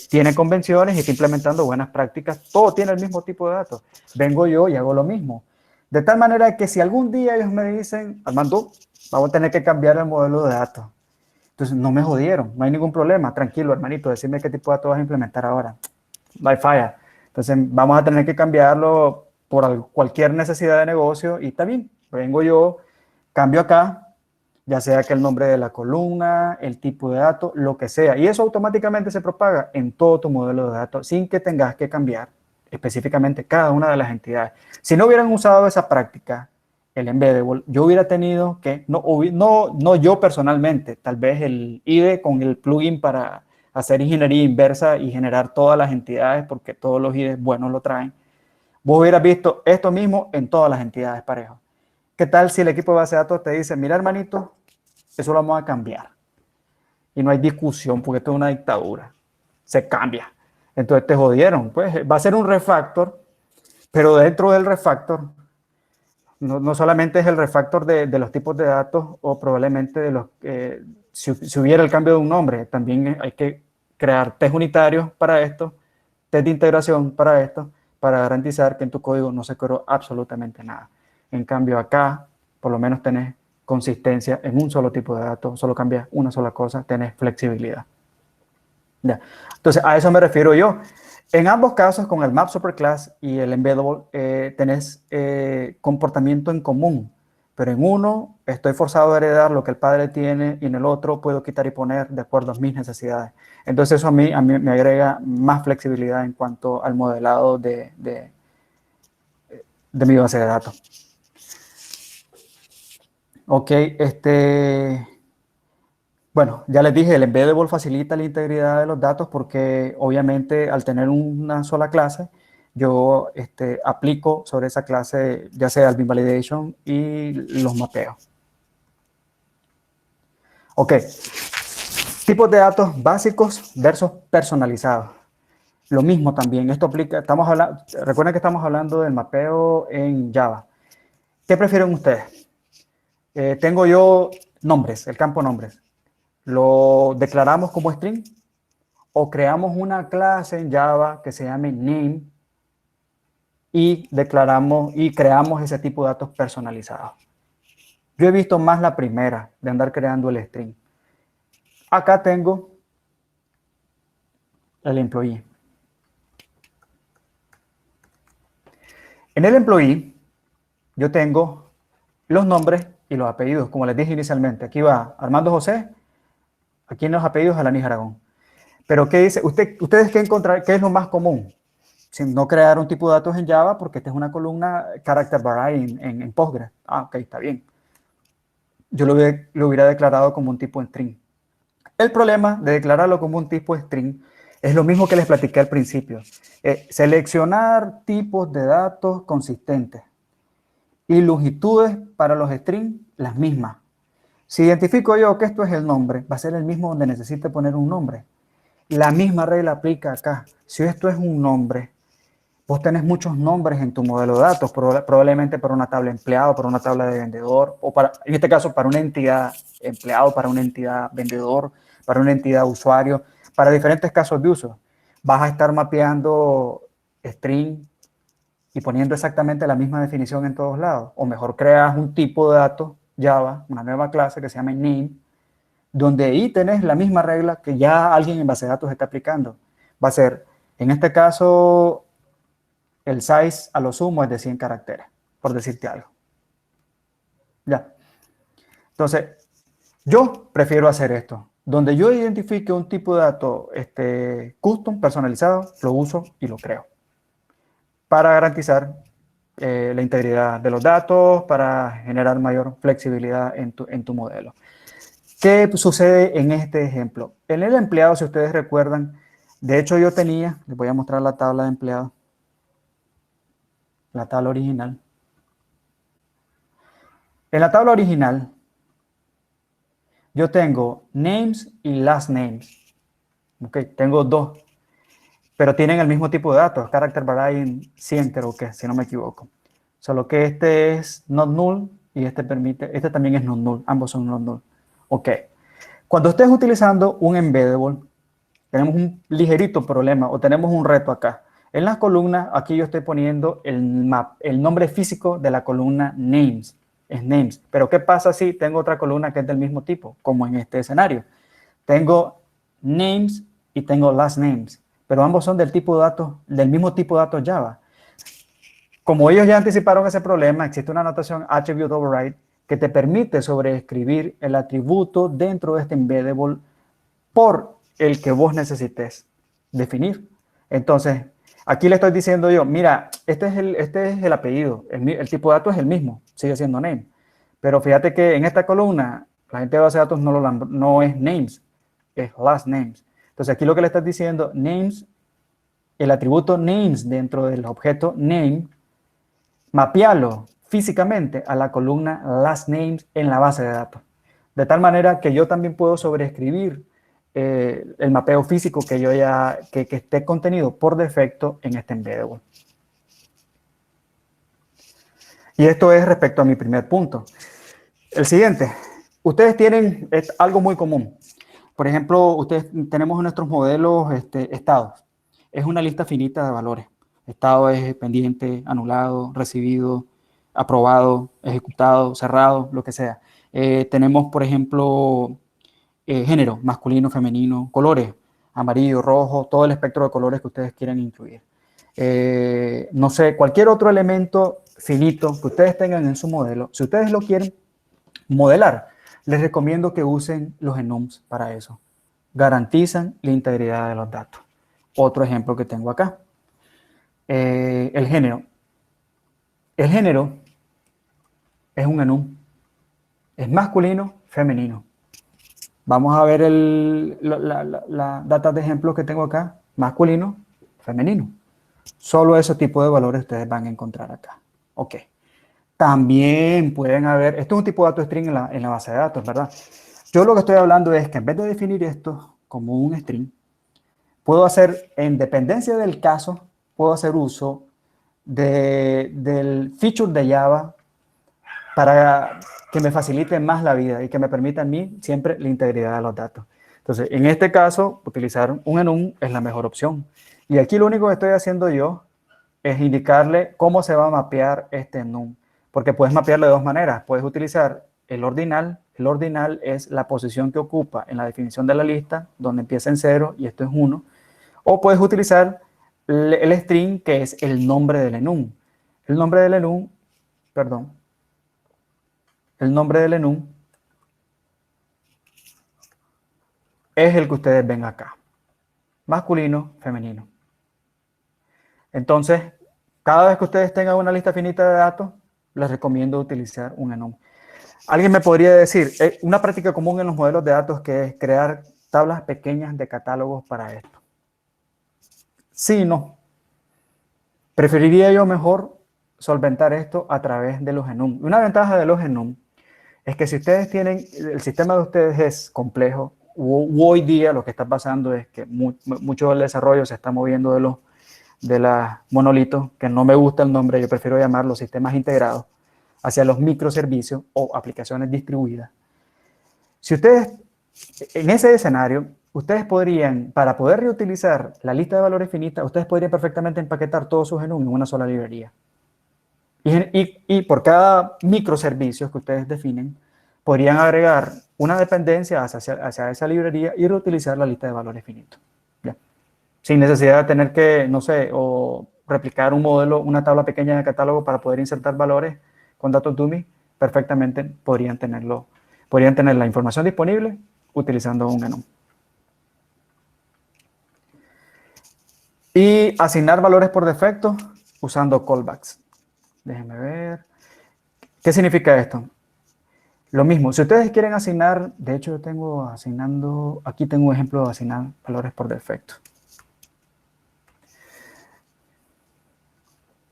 tiene convenciones y está implementando buenas prácticas, todo tiene el mismo tipo de datos. Vengo yo y hago lo mismo. De tal manera que si algún día ellos me dicen, Armando, vamos a tener que cambiar el modelo de datos, entonces no me jodieron, no hay ningún problema, tranquilo hermanito, decime qué tipo de datos vas a implementar ahora. No hay falla. Entonces vamos a tener que cambiarlo por cualquier necesidad de negocio y está bien, vengo yo, cambio acá, ya sea que el nombre de la columna, el tipo de datos, lo que sea. Y eso automáticamente se propaga en todo tu modelo de datos sin que tengas que cambiar específicamente cada una de las entidades. Si no hubieran usado esa práctica, el embeddable, yo hubiera tenido que, no yo personalmente, tal vez el IDE con el plugin para hacer ingeniería inversa y generar todas las entidades, porque todos los IDEs buenos lo traen. Vos hubieras visto esto mismo en todas las entidades parejo. ¿Qué tal si el equipo de base de datos te dice, mira hermanito, eso lo vamos a cambiar? Y no hay discusión porque esto es una dictadura. Se cambia. Entonces te jodieron. Pues va a ser un refactor, pero dentro del refactor, no solamente es el refactor de los tipos de datos o probablemente de los, si hubiera el cambio de un nombre, también hay que crear test unitarios para esto, test de integración para esto, para garantizar que en tu código no se corrió absolutamente nada. En cambio acá, por lo menos tenés consistencia en un solo tipo de datos, solo cambias una sola cosa, tenés flexibilidad. Ya. Entonces, a eso me refiero yo. En ambos casos, con el map superclass y el embeddable, tenés comportamiento en común, pero en uno estoy forzado a heredar lo que el padre tiene y en el otro puedo quitar y poner de acuerdo a mis necesidades. Entonces eso a mí me agrega más flexibilidad en cuanto al modelado de mi base de datos. Ok, bueno, ya les dije, el embeddable facilita la integridad de los datos porque obviamente al tener una sola clase, yo aplico sobre esa clase ya sea el bin validation y los mapeos. Ok, tipos de datos básicos versus personalizados. Lo mismo también, esto aplica, recuerden que estamos hablando del mapeo en Java. ¿Qué prefieren ustedes? Tengo yo nombres, el campo nombres. ¿Lo declaramos como string o creamos una clase en Java que se llame name y declaramos y creamos ese tipo de datos personalizados. Yo he visto más la primera, de andar creando el string. Acá tengo el employee. En el employee, yo tengo los nombres y los apellidos, como les dije inicialmente. Aquí va Armando José, aquí en los apellidos Alanis Aragón. Pero ¿qué dice? ¿Ustedes qué encontrar? ¿Qué es lo más común? Si no crear un tipo de datos en Java, porque esta es una columna character array en Postgres. Ah, ok, está bien. Yo lo hubiera declarado como un tipo string. El problema de declararlo como un tipo string es lo mismo que les platiqué al principio. Seleccionar tipos de datos consistentes y longitudes para los strings las mismas. Si identifico yo que esto es el nombre, va a ser el mismo donde necesite poner un nombre. La misma regla aplica acá. Si esto es un nombre, vos tenés muchos nombres en tu modelo de datos, probablemente para una tabla empleado, para una tabla de vendedor, o para, en este caso, para una entidad empleado, para una entidad vendedor, para una entidad usuario, para diferentes casos de uso. Vas a estar mapeando string y poniendo exactamente la misma definición en todos lados. O mejor creas un tipo de datos Java, una nueva clase que se llama name, donde ahí tenés la misma regla que ya alguien en base de datos está aplicando. Va a ser, en este caso, el size a lo sumo es de 100 caracteres, por decirte algo. Ya. Entonces, yo prefiero hacer esto. Donde yo identifique un tipo de dato custom, personalizado, lo uso y lo creo. Para garantizar la integridad de los datos, para generar mayor flexibilidad en tu modelo. ¿Qué sucede en este ejemplo? En el empleado, si ustedes recuerdan, de hecho yo tenía, les voy a mostrar la tabla de empleado, la tabla original. En la tabla original, yo tengo names y last names. Ok, tengo dos, pero tienen el mismo tipo de datos, character array 100, creo que, si no me equivoco. Solo que este es not null y este también es not null, ambos son not null. Ok. Cuando estés utilizando un embeddable, tenemos un ligerito problema o tenemos un reto acá. En las columnas, aquí yo estoy poniendo el nombre físico de la columna names, es names. Pero ¿qué pasa si tengo otra columna que es del mismo tipo, como en este escenario? Tengo names y tengo last names, pero ambos son del mismo tipo de datos Java. Como ellos ya anticiparon ese problema, existe una notación attribute override que te permite sobreescribir el atributo dentro de este embeddable por el que vos necesites definir. Entonces, aquí le estoy diciendo yo, mira, este es el apellido, el tipo de datos es el mismo, sigue siendo name. Pero fíjate que en esta columna, la gente de base de datos no es names, es last names. Entonces, aquí lo que le estás diciendo, names, el atributo names dentro del objeto name, mapealo físicamente a la columna last names en la base de datos. De tal manera que yo también puedo sobreescribir el mapeo físico que esté contenido por defecto en este embeddable. Y esto es respecto a mi primer punto. El siguiente, ustedes tienen algo muy común. Por ejemplo, tenemos en nuestros modelos estados. Es una lista finita de valores. Estado es pendiente, anulado, recibido, aprobado, ejecutado, cerrado, lo que sea. Tenemos, por ejemplo, género, masculino, femenino, colores, amarillo, rojo, todo el espectro de colores que ustedes quieran incluir. No sé, cualquier otro elemento finito que ustedes tengan en su modelo, si ustedes lo quieren modelar, les recomiendo que usen los enums para eso. Garantizan la integridad de los datos. Otro ejemplo que tengo acá. El género. El género es un enum. Es masculino, femenino. Vamos a ver la data de ejemplos que tengo acá. Masculino, femenino. Solo ese tipo de valores ustedes van a encontrar acá. Ok. También pueden haber, esto es un tipo de dato string en la base de datos, ¿verdad? Yo lo que estoy hablando es que en vez de definir esto como un string, puedo hacer, en dependencia del caso, puedo hacer uso del feature de Java para que me facilite más la vida y que me permita a mí siempre la integridad de los datos. Entonces, en este caso, utilizar un enum es la mejor opción. Y aquí lo único que estoy haciendo yo es indicarle cómo se va a mapear este enum, porque puedes mapearlo de dos maneras. Puedes utilizar el ordinal. El ordinal es la posición que ocupa en la definición de la lista, donde empieza en 0 y esto es 1. O puedes utilizar el string, que es el nombre del enum. El nombre del enum, perdón, el nombre del enum es el que ustedes ven acá. Masculino, femenino. Entonces, cada vez que ustedes tengan una lista finita de datos, les recomiendo utilizar un enum. Alguien me podría decir, una práctica común en los modelos de datos que es crear tablas pequeñas de catálogos para esto. Sí y no. Preferiría yo mejor solventar esto a través de los enum. Una ventaja de los enum es que si ustedes tienen, el sistema de ustedes es complejo, hoy día lo que está pasando es que mucho del desarrollo se está moviendo de los monolitos, que no me gusta el nombre, yo prefiero llamarlos sistemas integrados, hacia los microservicios o aplicaciones distribuidas. Si ustedes, en ese escenario, ustedes podrían, para poder reutilizar la lista de valores finita, ustedes podrían perfectamente empaquetar todos sus enum en una sola librería. Y por cada microservicio que ustedes definen, podrían agregar una dependencia hacia esa librería y reutilizar la lista de valores finitos. ¿Ya? Sin necesidad de tener que, no sé, o replicar un modelo, una tabla pequeña de catálogo para poder insertar valores con datos dummy, perfectamente podrían tener la información disponible utilizando un enum. Y asignar valores por defecto usando callbacks. Déjenme ver. ¿Qué significa esto? Lo mismo, si ustedes quieren asignar, de hecho yo tengo asignando, aquí tengo un ejemplo de asignar valores por defecto.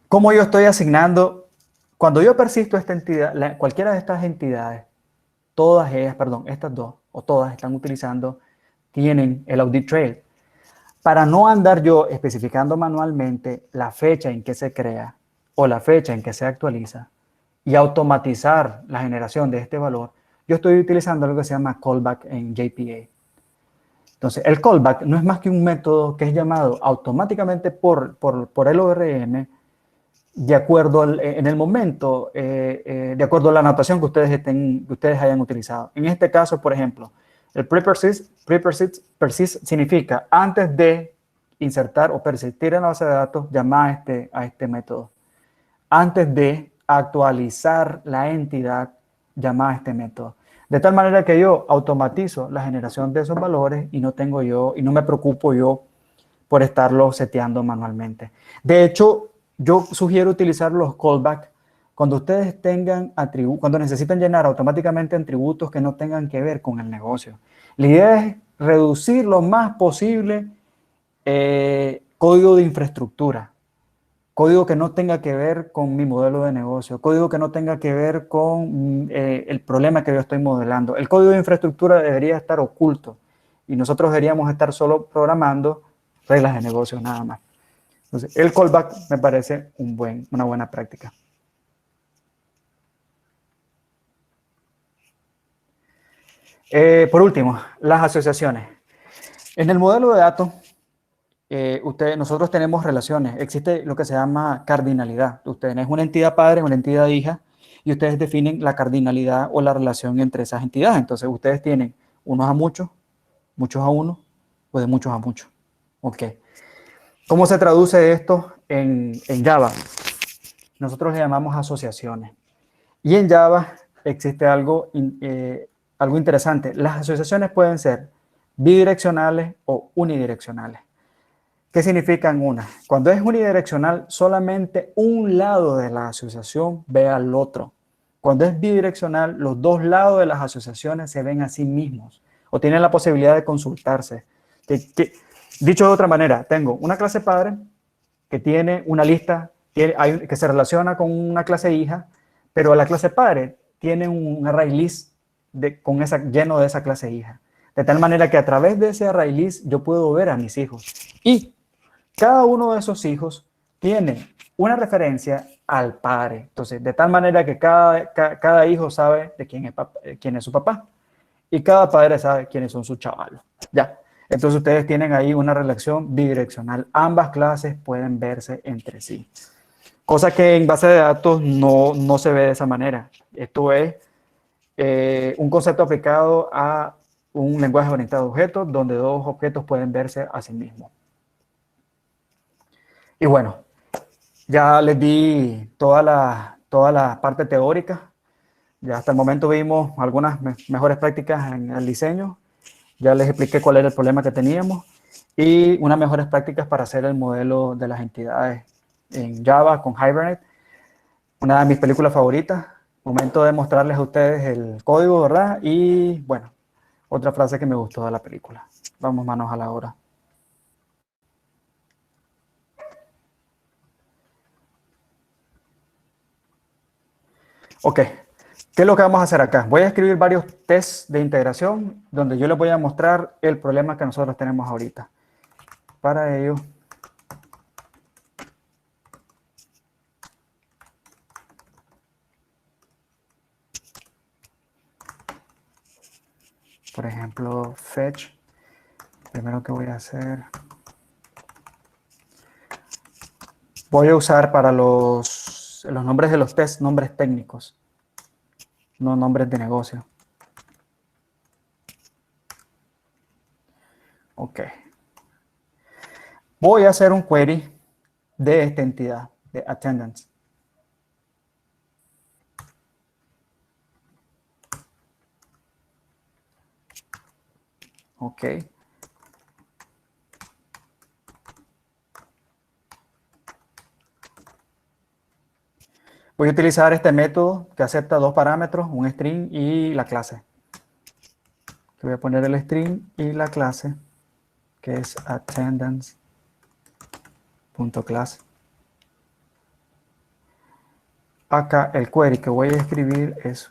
¿Cómo yo estoy asignando? Cuando yo persisto esta entidad, cualquiera de estas entidades, todas ellas, perdón, estas dos, o todas están utilizando, tienen el audit trail. Para no andar yo especificando manualmente la fecha en que se crea o la fecha en que se actualiza y automatizar la generación de este valor, yo estoy utilizando algo que se llama callback en JPA. Entonces, el callback no es más que un método que es llamado automáticamente por el ORM de acuerdo en el momento, de acuerdo a la anotación que ustedes hayan utilizado. En este caso, por ejemplo, el prepersist significa antes de insertar o persistir en la base de datos, llamar a este método. Antes de actualizar la entidad, llamar a este método. De tal manera que yo automatizo la generación de esos valores y no me preocupo yo por estarlo seteando manualmente. De hecho, yo sugiero utilizar los callbacks cuando ustedes tengan atributos, cuando necesitan llenar automáticamente atributos que no tengan que ver con el negocio. La idea es reducir lo más posible código de infraestructura, código que no tenga que ver con mi modelo de negocio, código que no tenga que ver con el problema que yo estoy modelando. El código de infraestructura debería estar oculto y nosotros deberíamos estar solo programando reglas de negocio nada más. Entonces, el callback me parece una buena práctica. Por último, las asociaciones. En el modelo de datos, nosotros tenemos relaciones. Existe lo que se llama cardinalidad. Ustedes tienen una entidad padre, una entidad hija, y ustedes definen la cardinalidad o la relación entre esas entidades. Entonces, ustedes tienen unos a muchos, muchos a uno, o de muchos a muchos. Ok. ¿Cómo se traduce esto en Java? Nosotros le llamamos asociaciones. Y en Java existe algo interesante. Las asociaciones pueden ser bidireccionales o unidireccionales. ¿Qué significan una? Cuando es unidireccional, solamente un lado de la asociación ve al otro. Cuando es bidireccional, los dos lados de las asociaciones se ven a sí mismos o tienen la posibilidad de consultarse. Dicho de otra manera, tengo una clase padre que tiene una lista que se relaciona con una clase hija, pero la clase padre tiene un array list lleno de esa clase hija. De tal manera que a través de ese array list yo puedo ver a mis hijos. Y cada uno de esos hijos tiene una referencia al padre. Entonces, de tal manera que cada hijo sabe de quién es su papá. y cada padre sabe quiénes son sus chavalos. Ya. Entonces ustedes tienen ahí una relación bidireccional. Ambas clases pueden verse entre sí. Cosa que en base de datos no se ve de esa manera. Esto es un concepto aplicado a un lenguaje orientado a objetos donde dos objetos pueden verse a sí mismos. Y bueno, ya les di toda la parte teórica. Ya hasta el momento vimos algunas mejores prácticas en el diseño. Ya les expliqué cuál era el problema que teníamos y unas mejores prácticas para hacer el modelo de las entidades en Java con Hibernate. Una de mis películas favoritas. Momento de mostrarles a ustedes el código, ¿verdad? Y bueno, otra frase que me gustó de la película. Vamos manos a la obra. Ok, ¿qué es lo que vamos a hacer acá? Voy a escribir varios tests de integración donde yo les voy a mostrar el problema que nosotros tenemos ahorita. Para ello, por ejemplo, fetch. Primero que voy a hacer, voy a usar para los nombres de los tests, nombres técnicos, no nombres de negocio. Ok. Voy a hacer un query de esta entidad, de attendance. Ok. Voy a utilizar este método que acepta dos parámetros, un string y la clase. Voy a poner el string y la clase, que es attendance.class. Acá el query que voy a escribir es,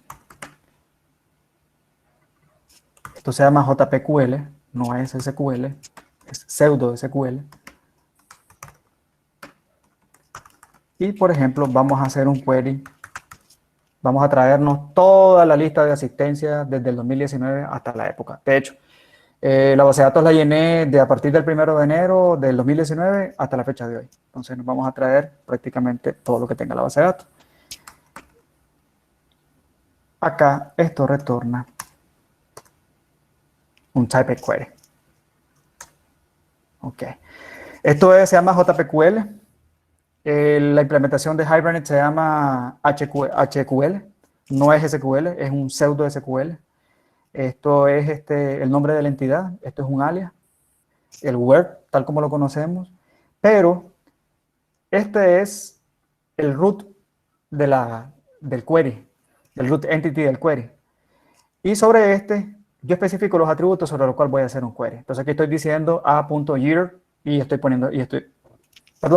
esto se llama JPQL, no es SQL, es pseudo SQL. Y por ejemplo, vamos a hacer un query, vamos a traernos toda la lista de asistencia desde el 2019 hasta la época. De hecho, la base de datos la llené a partir del 1 de enero del 2019 hasta la fecha de hoy. Entonces nos vamos a traer prácticamente todo lo que tenga la base de datos. Acá esto retorna un typed query. Ok. Se llama JPQL. La implementación de Hibernate se llama HQL. No es SQL, es un pseudo SQL. Esto es el nombre de la entidad. Esto es un alias. El where, tal como lo conocemos. Pero este es el root del query, el root entity del query. Y sobre yo especifico los atributos sobre los cuales voy a hacer un query. Entonces aquí estoy diciendo a.year y estoy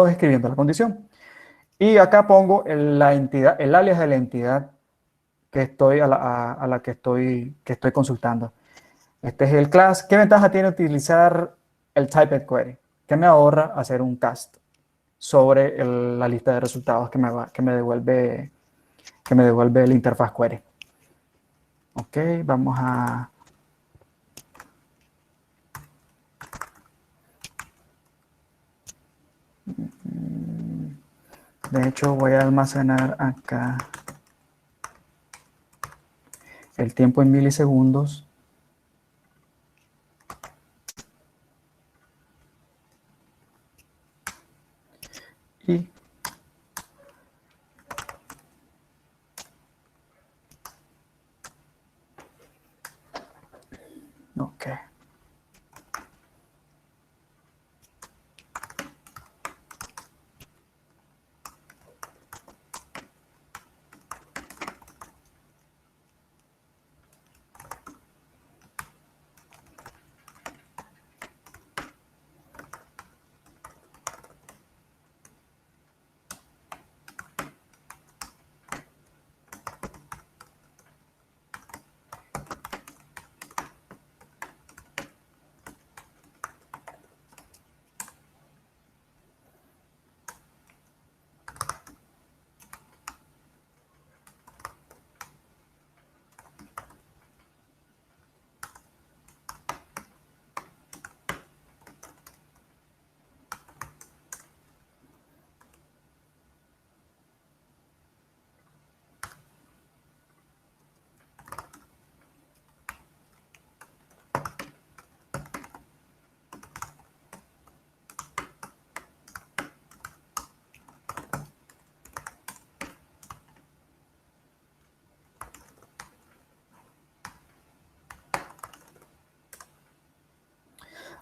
escribiendo la condición. Y acá pongo la entidad, el alias de la entidad que estoy a la que estoy consultando. Este es el class. ¿Qué ventaja tiene utilizar el typed query? Que me ahorra hacer un cast sobre la lista de resultados que me devuelve el interfaz query. Ok, vamos a... De hecho, voy a almacenar acá el tiempo en milisegundos. Y ok.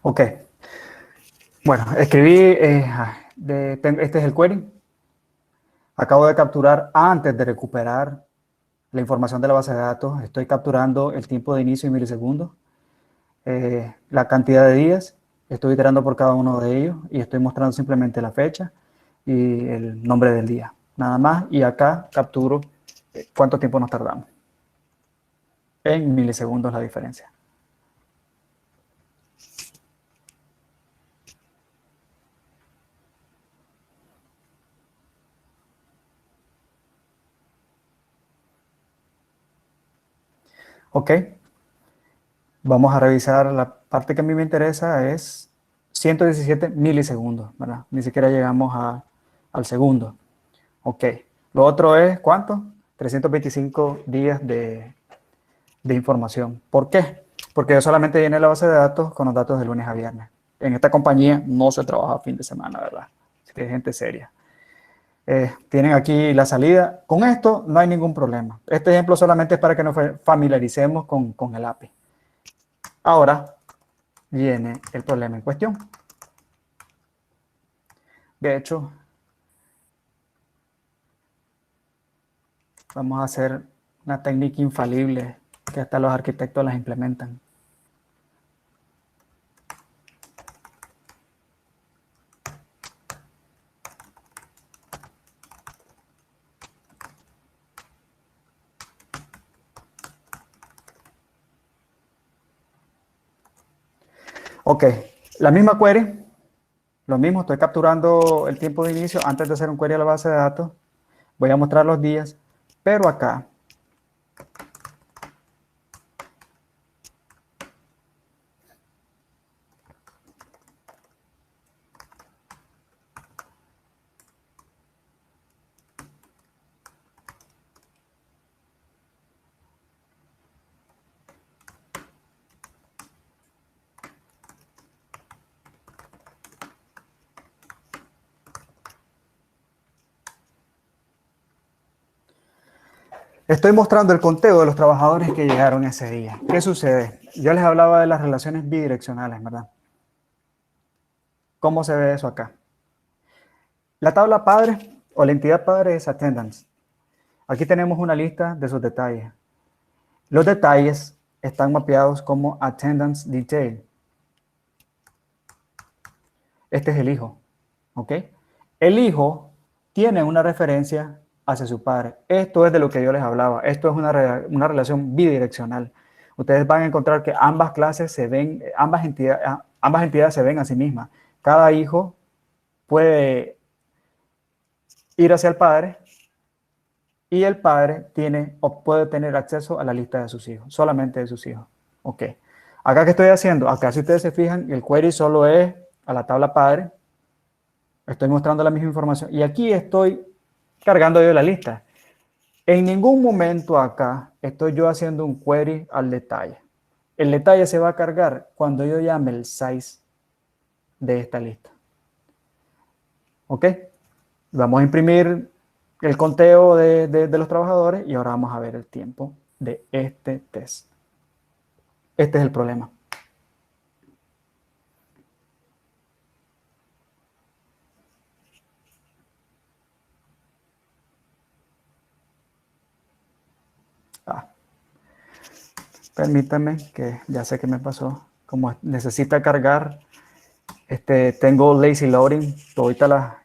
Ok. Bueno, escribí, este es el query. Acabo de capturar, antes de recuperar la información de la base de datos, estoy capturando el tiempo de inicio en milisegundos, la cantidad de días, estoy iterando por cada uno de ellos y estoy mostrando simplemente la fecha y el nombre del día. Nada más, y acá capturo cuánto tiempo nos tardamos. En milisegundos la diferencia. Ok, vamos a revisar la parte que a mí me interesa, es 117 milisegundos, ¿verdad? Ni siquiera llegamos al segundo. Ok, lo otro es, ¿cuánto? 325 días de información. ¿Por qué? Porque yo solamente llené la base de datos con los datos de lunes a viernes. En esta compañía no se trabaja fin de semana, ¿verdad? Así que es gente seria. Tienen aquí la salida. Con esto no hay ningún problema. Este ejemplo solamente es para que nos familiaricemos con el API. Ahora viene el problema en cuestión. De hecho, vamos a hacer una técnica infalible que hasta los arquitectos las implementan. Ok, la misma query, lo mismo, estoy capturando el tiempo de inicio antes de hacer un query a la base de datos. Voy a mostrar los días, pero acá estoy mostrando el conteo de los trabajadores que llegaron ese día. ¿Qué sucede? Yo les hablaba de las relaciones bidireccionales, ¿verdad? ¿Cómo se ve eso acá? La tabla padre o la entidad padre es attendance. Aquí tenemos una lista de sus detalles. Los detalles están mapeados como attendance detail. Este es el hijo, ¿ok? El hijo tiene una referencia hacia su padre. Esto es de lo que yo les hablaba. Esto es una relación bidireccional. Ustedes van a encontrar que ambas clases se ven, ambas entidades se ven a sí mismas. Cada hijo puede ir hacia el padre y el padre tiene o puede tener acceso a la lista de sus hijos, solamente de sus hijos. Ok. Acá, ¿qué estoy haciendo? Acá, si ustedes se fijan, el query solo es a la tabla padre. Estoy mostrando la misma información. Y aquí estoy cargando yo la lista. En ningún momento acá estoy yo haciendo un query al detalle. El detalle se va a cargar cuando yo llame el size de esta lista. ¿Ok? Vamos a imprimir el conteo de los trabajadores y ahora vamos a ver el tiempo de este test. Este es el problema. Permítame, que ya sé que me pasó. Como necesita cargar, tengo lazy loading, ahorita las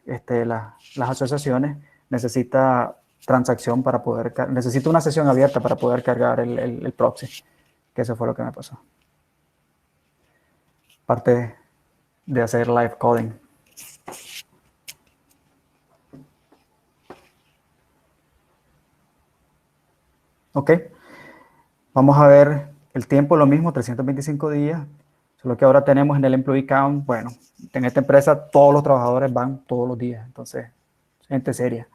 asociaciones, necesita transacción para poder, necesito una sesión abierta para poder cargar el proxy, que eso fue lo que me pasó. Parte de hacer live coding. Ok, vamos a ver el tiempo, lo mismo, 325 días, solo que ahora tenemos en el employee count, bueno, en esta empresa todos los trabajadores van todos los días, entonces, gente seria.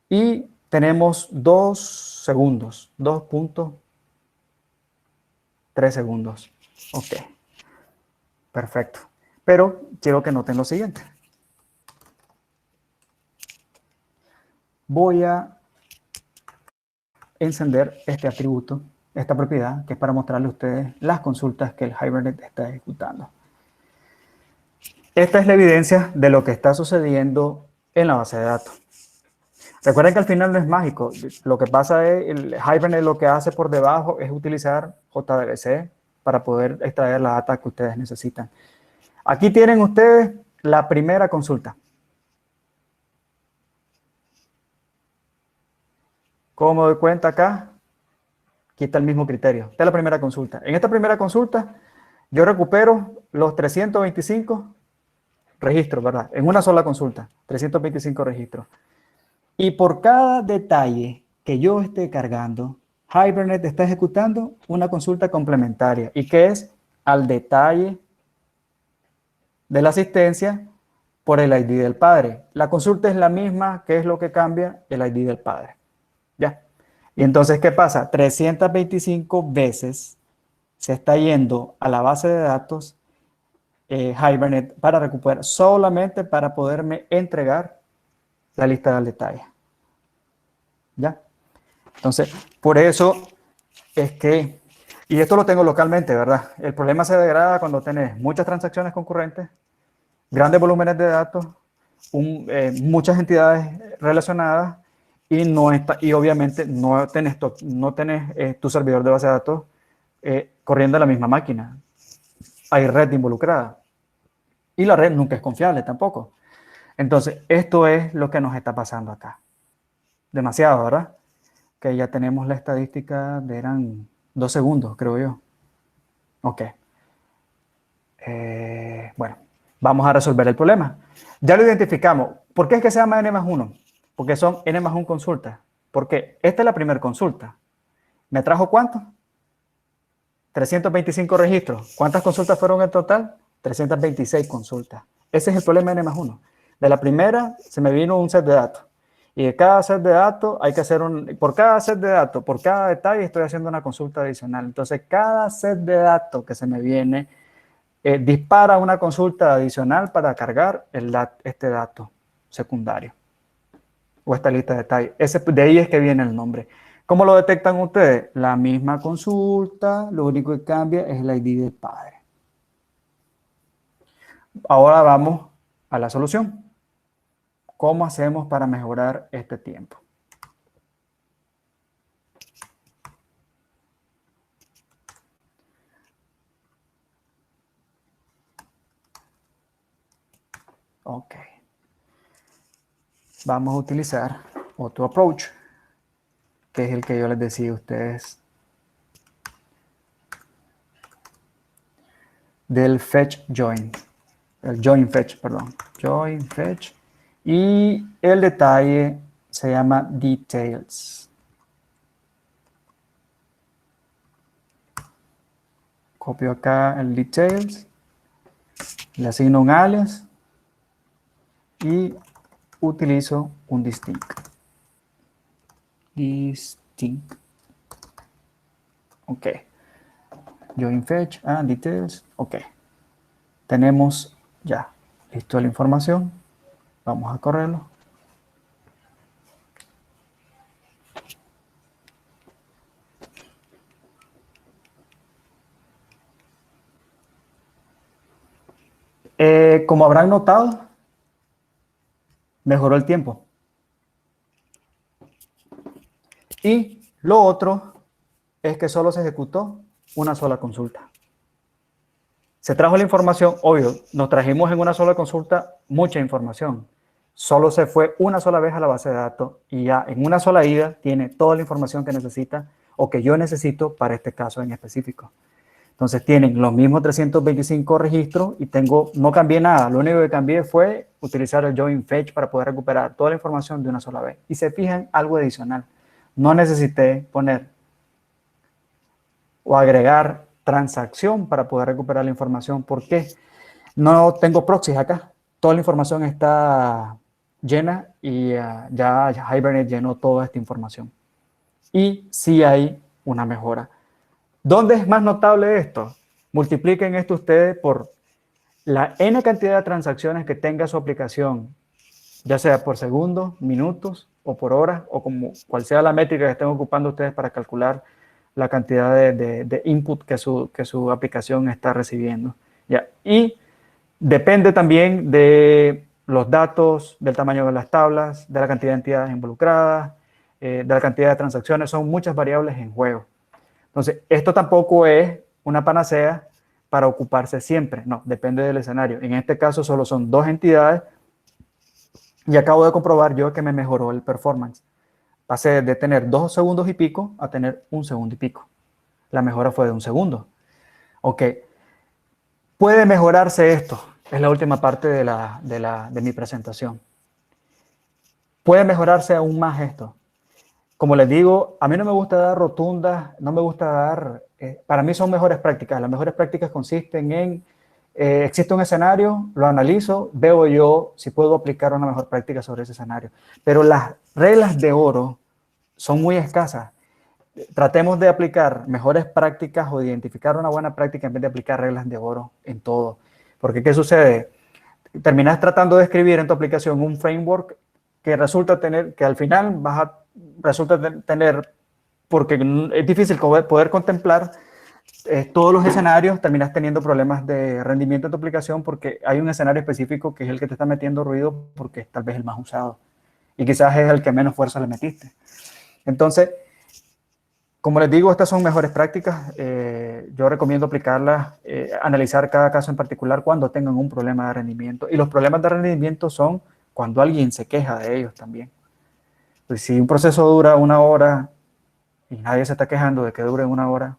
Y tenemos 2 segundos, 2.3 segundos. Ok, perfecto. Pero quiero que noten lo siguiente. Voy a encender este atributo esta propiedad, que es para mostrarle a ustedes las consultas que el Hibernate está ejecutando. Esta es la evidencia de lo que está sucediendo en la base de datos. Recuerden que al final no es mágico. Lo que pasa es, el Hibernate lo que hace por debajo es utilizar JDBC para poder extraer la data que ustedes necesitan. Aquí tienen ustedes la primera consulta. ¿Cómo doy cuenta acá? Aquí está el mismo criterio. Esta es la primera consulta. En esta primera consulta, yo recupero los 325 registros, ¿verdad? En una sola consulta, 325 registros. Y por cada detalle que yo esté cargando, Hibernate está ejecutando una consulta complementaria. ¿Y qué es? Al detalle de la asistencia por el ID del padre. La consulta es la misma, ¿qué es lo que cambia? El ID del padre. ¿Ya? Y entonces, ¿qué pasa? 325 veces se está yendo a la base de datos Hibernate para recuperar, solamente para poderme entregar la lista del detalle. ¿Ya? Entonces, por eso es que, y esto lo tengo localmente, ¿verdad? El problema se degrada cuando tenés muchas transacciones concurrentes, grandes volúmenes de datos, muchas entidades relacionadas y, y obviamente no tenés tu servidor de base de datos corriendo en la misma máquina. Hay red involucrada. Y la red nunca es confiable tampoco. Entonces, esto es lo que nos está pasando acá. Demasiado, ¿verdad? Que ya tenemos la estadística de eran 2 segundos, creo yo. Ok. Bueno, vamos a resolver el problema. Ya lo identificamos. ¿Por qué es que se llama N+1? Porque son N+1 consultas. Porque esta es la primera consulta. ¿Me trajo cuánto? 325 registros. ¿Cuántas consultas fueron en total? 326 consultas. Ese es el problema de N+1. De la primera se me vino un set de datos. Y de cada set de datos hay que hacer por cada set de datos, por cada detalle estoy haciendo una consulta adicional. Entonces cada set de datos que se me viene dispara una consulta adicional para cargar este dato secundario o esta lista de detalles. De ahí es que viene el nombre. ¿Cómo lo detectan ustedes? La misma consulta, lo único que cambia es el ID del padre. Ahora vamos a la solución. ¿Cómo hacemos para mejorar este tiempo? Ok. Vamos a utilizar otro approach, que es el que yo les decía a ustedes del fetch join. El join fetch, perdón. Join fetch. Y el detalle se llama details. Copio acá el details. Le asigno un alias. Y utilizo un distinct. Distinct. Ok. Join fetch and details. Ok. Tenemos ya listo la información. Vamos a correrlo. Como habrán notado, mejoró el tiempo. Y lo otro es que solo se ejecutó una sola consulta. Se trajo la información, obvio, nos trajimos en una sola consulta mucha información. Solo se fue una sola vez a la base de datos y ya en una sola ida tiene toda la información que necesita o que yo necesito para este caso en específico. Entonces tienen los mismos 325 registros y no cambié nada. Lo único que cambié fue utilizar el join fetch para poder recuperar toda la información de una sola vez. Y se fijan, algo adicional. No necesité poner o agregar transacción para poder recuperar la información. ¿Por qué? No tengo proxies acá. Toda la información está llena y ya Hibernate llenó toda esta información. Y sí hay una mejora. ¿Dónde es más notable esto? Multipliquen esto ustedes por la N cantidad de transacciones que tenga su aplicación, ya sea por segundos, minutos o por horas, o como cual sea la métrica que estén ocupando ustedes para calcular la cantidad de input que su aplicación está recibiendo. ¿Ya? Y depende también de los datos, del tamaño de las tablas, de la cantidad de entidades involucradas, de la cantidad de transacciones. Son muchas variables en juego. Entonces, esto tampoco es una panacea para ocuparse siempre. No, depende del escenario. En este caso solo son 2 entidades y acabo de comprobar yo que me mejoró el performance. Pasé de tener 2 segundos y pico a tener 1 segundo y pico. La mejora fue de 1 segundo. Ok. Puede mejorarse esto. Es la última parte de mi presentación. Puede mejorarse aún más esto. Como les digo, a mí no me gusta dar rotundas, no me gusta dar... para mí son mejores prácticas. Las mejores prácticas consisten en... existe un escenario, lo analizo, veo yo si puedo aplicar una mejor práctica sobre ese escenario. Pero las reglas de oro son muy escasas. Tratemos de aplicar mejores prácticas o de identificar una buena práctica en vez de aplicar reglas de oro en todo. Porque, ¿qué sucede? Terminas tratando de escribir en tu aplicación un framework que resulta tener, que al final resulta tener, porque es difícil poder contemplar todos los escenarios, terminas teniendo problemas de rendimiento en tu aplicación porque hay un escenario específico que es el que te está metiendo ruido porque es tal vez el más usado y quizás es el que menos fuerza le metiste. Entonces, como les digo, estas son mejores prácticas. Yo recomiendo aplicarlas, analizar cada caso en particular cuando tengan un problema de rendimiento. Y los problemas de rendimiento son cuando alguien se queja de ellos también. Pues si un proceso dura 1 hora y nadie se está quejando de que dure 1 hora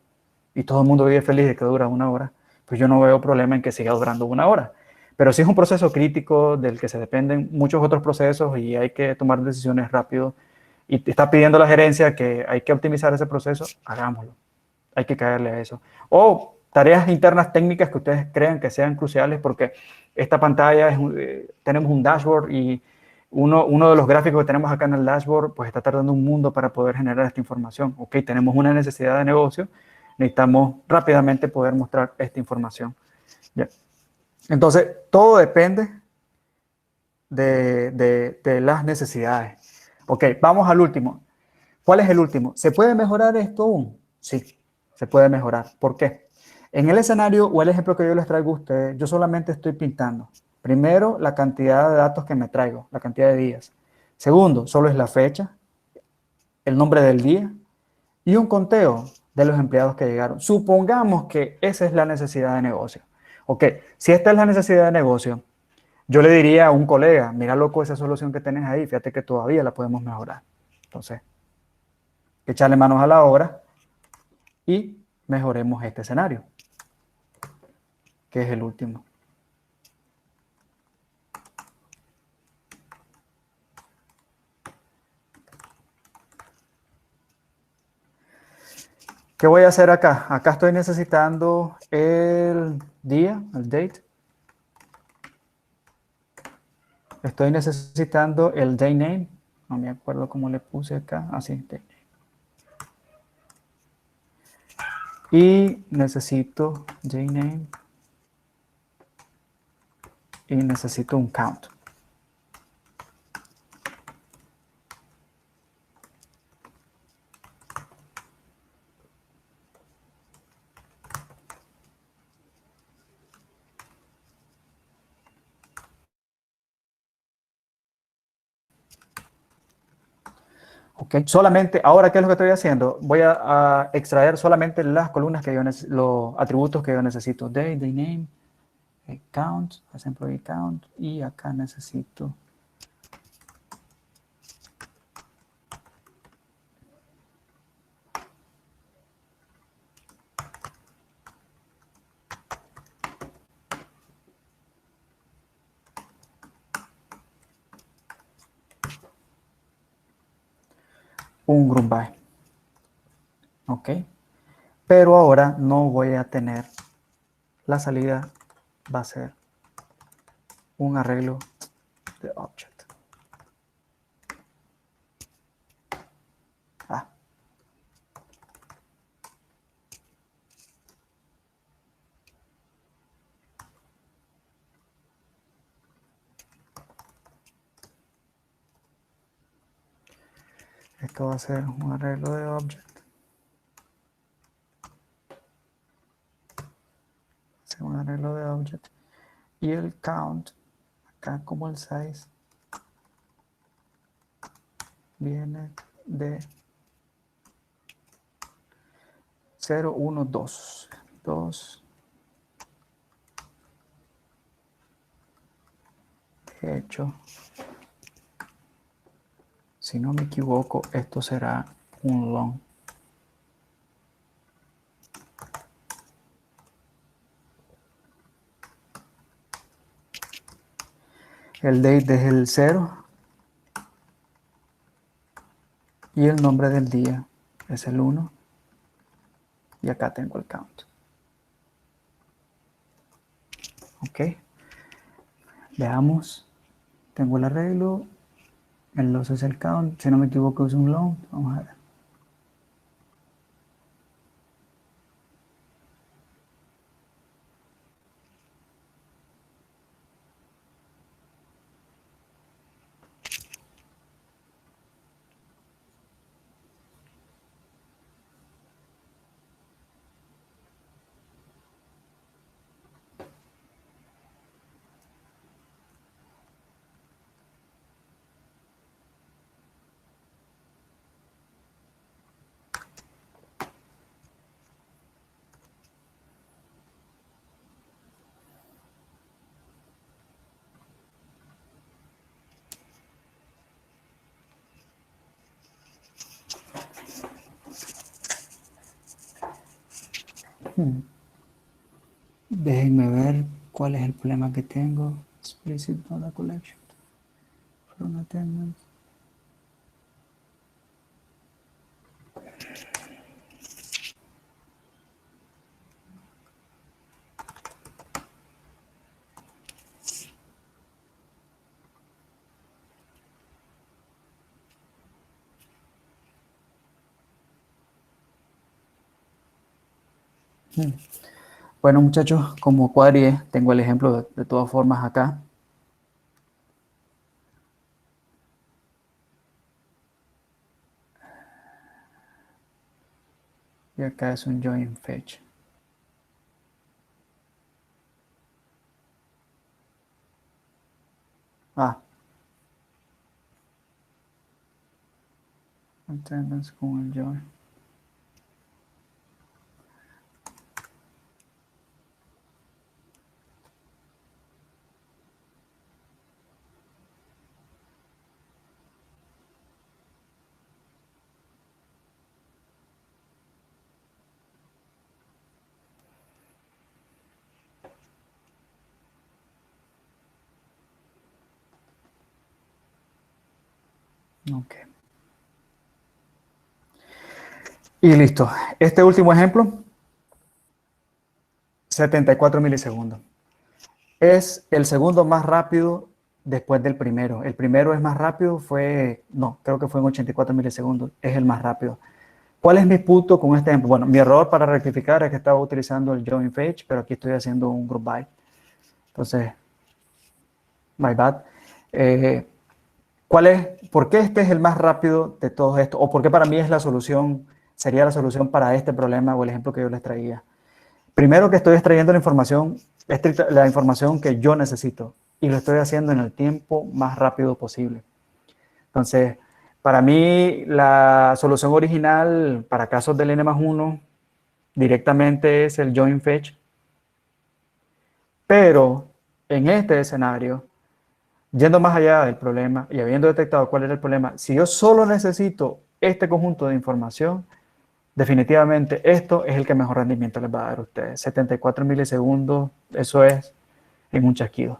y todo el mundo vive feliz de que dura 1 hora, pues yo no veo problema en que siga durando 1 hora. Pero si es un proceso crítico del que se dependen muchos otros procesos y hay que tomar decisiones rápido, y te está pidiendo la gerencia que hay que optimizar ese proceso, hagámoslo. Hay que caerle a eso. O tareas internas técnicas que ustedes crean que sean cruciales porque esta pantalla tenemos un dashboard y uno de los gráficos que tenemos acá en el dashboard pues está tardando un mundo para poder generar esta información. Ok, tenemos una necesidad de negocio, necesitamos rápidamente poder mostrar esta información. ¿Ya? Entonces, todo depende de las necesidades. Ok, vamos al último. ¿Cuál es el último? ¿Se puede mejorar esto aún? Sí, se puede mejorar. ¿Por qué? En el escenario o el ejemplo que yo les traigo a ustedes, yo solamente estoy pintando. Primero, la cantidad de datos que me traigo, la cantidad de días. Segundo, solo es la fecha, el nombre del día y un conteo de los empleados que llegaron. Supongamos que esa es la necesidad de negocio. Ok, si esta es la necesidad de negocio, yo le diría a un colega, mira loco esa solución que tienes ahí, fíjate que todavía la podemos mejorar. Entonces, echarle manos a la obra y mejoremos este escenario, que es el último. ¿Qué voy a hacer acá? Acá estoy necesitando el día, el date. Estoy necesitando el day name. No me acuerdo cómo le puse acá. Así, day name. Y necesito day name. Y necesito un count. Ok, solamente, ahora, ¿qué es lo que estoy haciendo? Voy a extraer solamente las columnas que yo los atributos que yo necesito. Day name, count, as employee count, y acá necesito un group by. Ok, pero ahora no voy a tener, la salida va a ser un arreglo de object. Ah. Esto va a ser un arreglo de object. según arreglo de object. Y el count, acá como el size, viene de 0, 1, 2. 2. De hecho, si no me equivoco, esto será un long. El date es el 0 y el nombre del día es el 1 y acá tengo el count. Ok, veamos, tengo el arreglo, el loss es el count, si no me equivoco es un long, vamos a ver. Déjenme ver cuál es el problema que tengo. Explicit data collection. From attendance. Bueno, muchachos, como query, tengo el ejemplo de todas formas acá. Y acá es un join fetch. Attendance con el join. Ok. Y listo. Este último ejemplo, 74 milisegundos. Es el segundo más rápido después del primero. El primero es más rápido, creo que fue en 84 milisegundos. Es el más rápido. ¿Cuál es mi punto con este ejemplo? Bueno, mi error para rectificar es que estaba utilizando el join fetch, pero aquí estoy haciendo un group by. Entonces, my bad. ¿Por qué este es el más rápido de todos estos? ¿O por qué para mí sería la solución para este problema o el ejemplo que yo les traía? Primero que estoy extrayendo la información que yo necesito y lo estoy haciendo en el tiempo más rápido posible. Entonces, para mí la solución original para casos del N+1 directamente es el join fetch. Pero en este escenario, yendo más allá del problema y habiendo detectado cuál era el problema, si yo solo necesito este conjunto de información, definitivamente esto es el que mejor rendimiento les va a dar a ustedes. 74 milisegundos, eso es en un chasquido.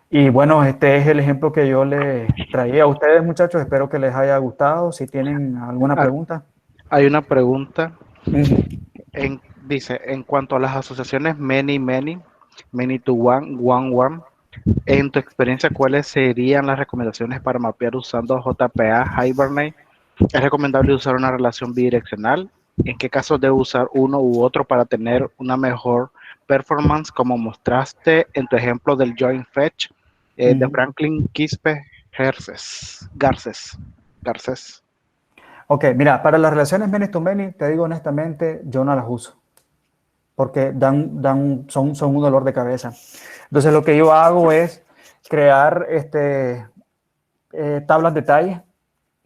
Y bueno, este es el ejemplo que yo les traía a ustedes, muchachos. Espero que les haya gustado. Si tienen alguna pregunta. Hay una pregunta. Uh-huh. Dice, en cuanto a las asociaciones many to one, en tu experiencia, ¿cuáles serían las recomendaciones para mapear usando JPA Hibernate? ¿Es recomendable usar una relación bidireccional? ¿En qué casos debo usar uno u otro para tener una mejor performance, como mostraste en tu ejemplo del join fetch de Franklin Quispe Garces? Ok, mira, para las relaciones many to many, te digo honestamente, yo no las uso. porque son un dolor de cabeza. Entonces lo que yo hago es crear tablas de detalles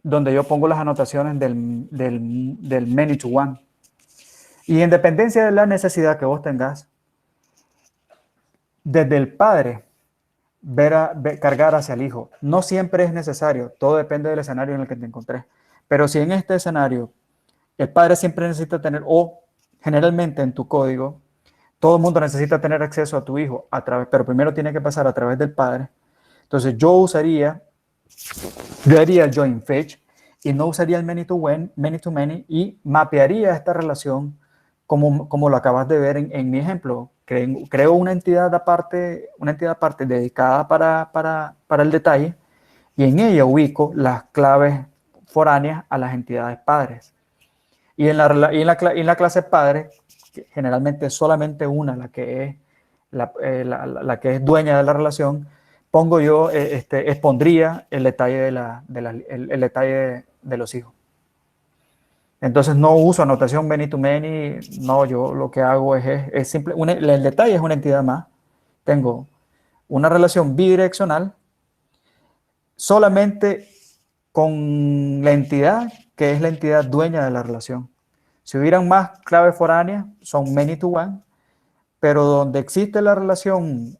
donde yo pongo las anotaciones del many to one. Y en dependencia de la necesidad que vos tengas, desde el padre, cargar hacia el hijo. No siempre es necesario, todo depende del escenario en el que te encontrés. Pero si en este escenario el padre siempre necesita tener, o generalmente en tu código, todo el mundo necesita tener acceso a tu hijo, pero primero tiene que pasar a través del padre. Entonces yo haría el join fetch y no usaría el many to many y mapearía esta relación como lo acabas de ver en mi ejemplo. Creo una entidad aparte dedicada para el detalle y en ella ubico las claves foráneas a las entidades padres. Y en la clase padre, generalmente solamente una, la que es dueña de la relación, pongo yo, expondría el detalle el detalle de los hijos. Entonces no uso anotación many to many, no, yo lo que hago es simple, el detalle es una entidad más. Tengo una relación bidireccional solamente con la entidad que es la entidad dueña de la relación. Si hubieran más claves foráneas, son many to one, pero donde existe la relación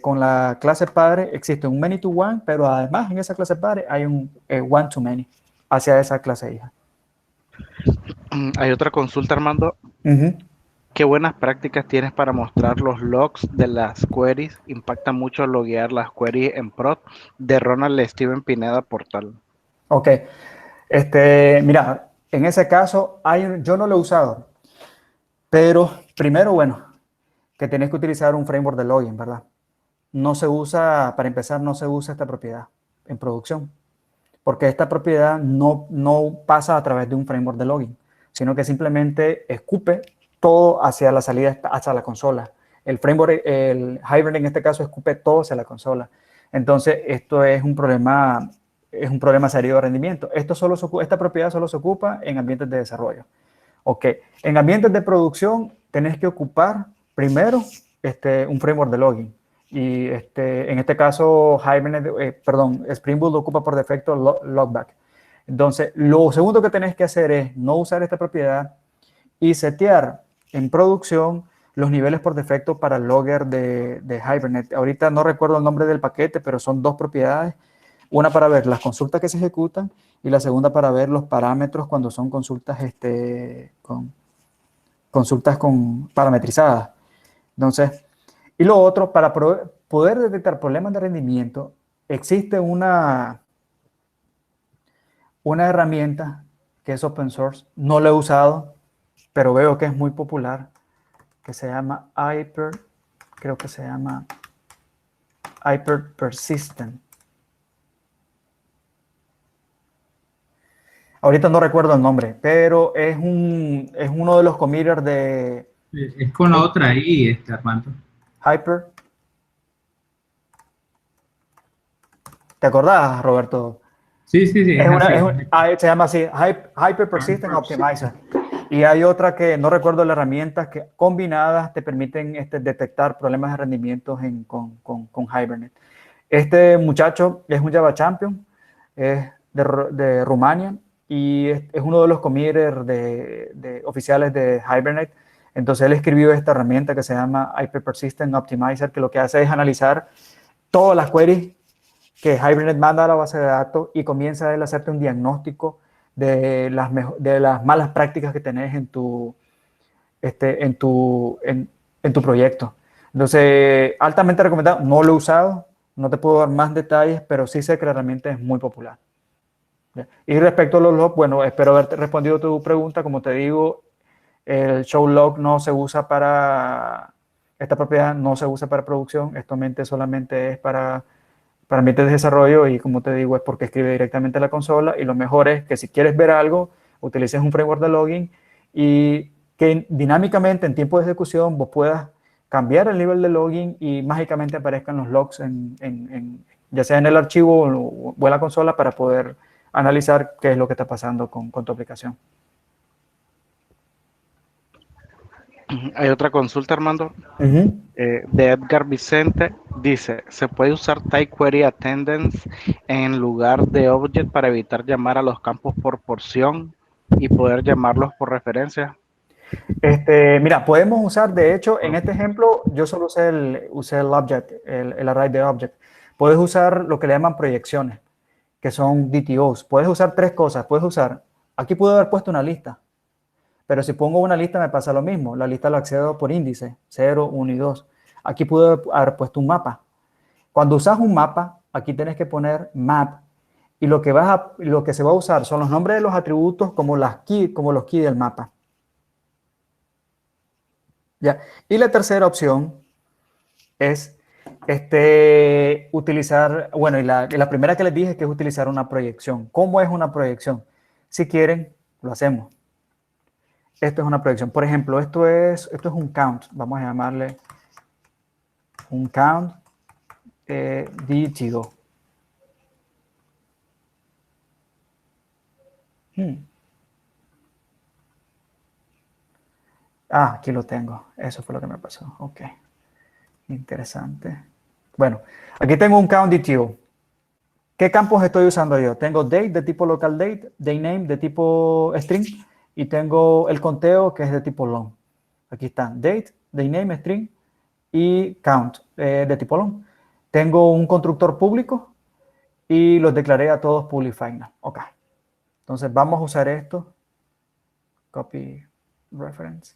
con la clase padre, existe un many to one, pero además en esa clase padre hay un one to many hacia esa clase hija. Hay otra consulta, Armando. ¿Qué buenas prácticas tienes para mostrar los logs de las queries? Impacta mucho loguear las queries en prod, de Ronald Steven Pineda Portal. Ok. Mira, en ese caso, yo no lo he usado, pero primero, bueno, que tenés que utilizar un framework de login, ¿verdad? No se usa, para empezar, no se usa esta propiedad en producción, porque esta propiedad no pasa a través de un framework de login, sino que simplemente escupe todo hacia la salida, hacia la consola. El framework, el Hibernate en este caso, escupe todo hacia la consola. Entonces, esto es un problema serio de rendimiento. Esta propiedad solo se ocupa en ambientes de desarrollo. Ok, en ambientes de producción tenés que ocupar primero un framework de login. Y en este caso, Spring Boot lo ocupa por defecto Logback. Entonces, lo segundo que tenés que hacer es no usar esta propiedad y setear en producción los niveles por defecto para el logger de Hibernate. Ahorita no recuerdo el nombre del paquete, pero son dos propiedades. Una para ver las consultas que se ejecutan y la segunda para ver los parámetros cuando son consultas parametrizadas. Entonces, y lo otro, para poder detectar problemas de rendimiento, existe una herramienta que es open source. No la he usado, pero veo que es muy popular, que se llama Hyper Persistent. Ahorita no recuerdo el nombre, pero es uno de los committers de... Es con la otra ahí, Armando. Hyper. ¿Te acordás, Roberto? Sí. Se llama así, Hyper Persistent Optimizer. Y hay otra que no recuerdo las herramientas que combinadas te permiten detectar problemas de rendimiento con Hibernate. Este muchacho es un Java Champion, es de Rumania y es uno de los committers oficiales de Hibernate. Entonces él escribió esta herramienta que se llama Hyper Persistent Optimizer, que lo que hace es analizar todas las queries que Hibernate manda a la base de datos y comienza a hacerte un diagnóstico de las malas prácticas que tenés en tu proyecto. Entonces, altamente recomendado. No lo he usado, no te puedo dar más detalles, pero sí sé que la herramienta es muy popular. Y respecto a los logs, bueno, espero haberte respondido tu pregunta. Como te digo, el show log no se usa esta propiedad no se usa para producción. Esto solamente es para ambientes de desarrollo y como te digo es porque escribe directamente a la consola y lo mejor es que si quieres ver algo utilices un framework de login y que dinámicamente en tiempo de ejecución vos puedas cambiar el nivel de login y mágicamente aparezcan los logs ya sea en el archivo o en la consola para poder analizar qué es lo que está pasando con tu aplicación. Hay otra consulta, Armando, Ujú. de Edgar Vicente. Dice, ¿se puede usar type query attendance en lugar de object para evitar llamar a los campos por porción y poder llamarlos por referencia? Mira, podemos usar, de hecho, en este ejemplo, yo solo usé el object, el array de object. Puedes usar lo que le llaman proyecciones, que son DTOs. Puedes usar tres cosas. Puedes usar, aquí puedo haber puesto una lista, pero si pongo una lista me pasa lo mismo. La lista la accedo por índice, 0, 1 y 2. Aquí puedo haber puesto un mapa. Cuando usas un mapa, aquí tienes que poner map. Y lo que se va a usar son los nombres de los atributos como los keys del mapa. ¿Ya? Y la tercera opción es utilizar, bueno, y la primera que les dije que es utilizar una proyección. ¿Cómo es una proyección? Si quieren, lo hacemos. Esto es una proyección. Por ejemplo, esto es un count. Vamos a llamarle un count DTO. Ah, aquí lo tengo. Eso fue lo que me pasó. Ok. Interesante. Bueno, aquí tengo un count DTO. ¿Qué campos estoy usando yo? Tengo date de tipo local date, datename de tipo string y tengo el conteo que es de tipo long. Aquí están date, datename, string y count de tipo long. Tengo un constructor público y los declaré a todos public final. Ok. Entonces vamos a usar esto. Copy reference.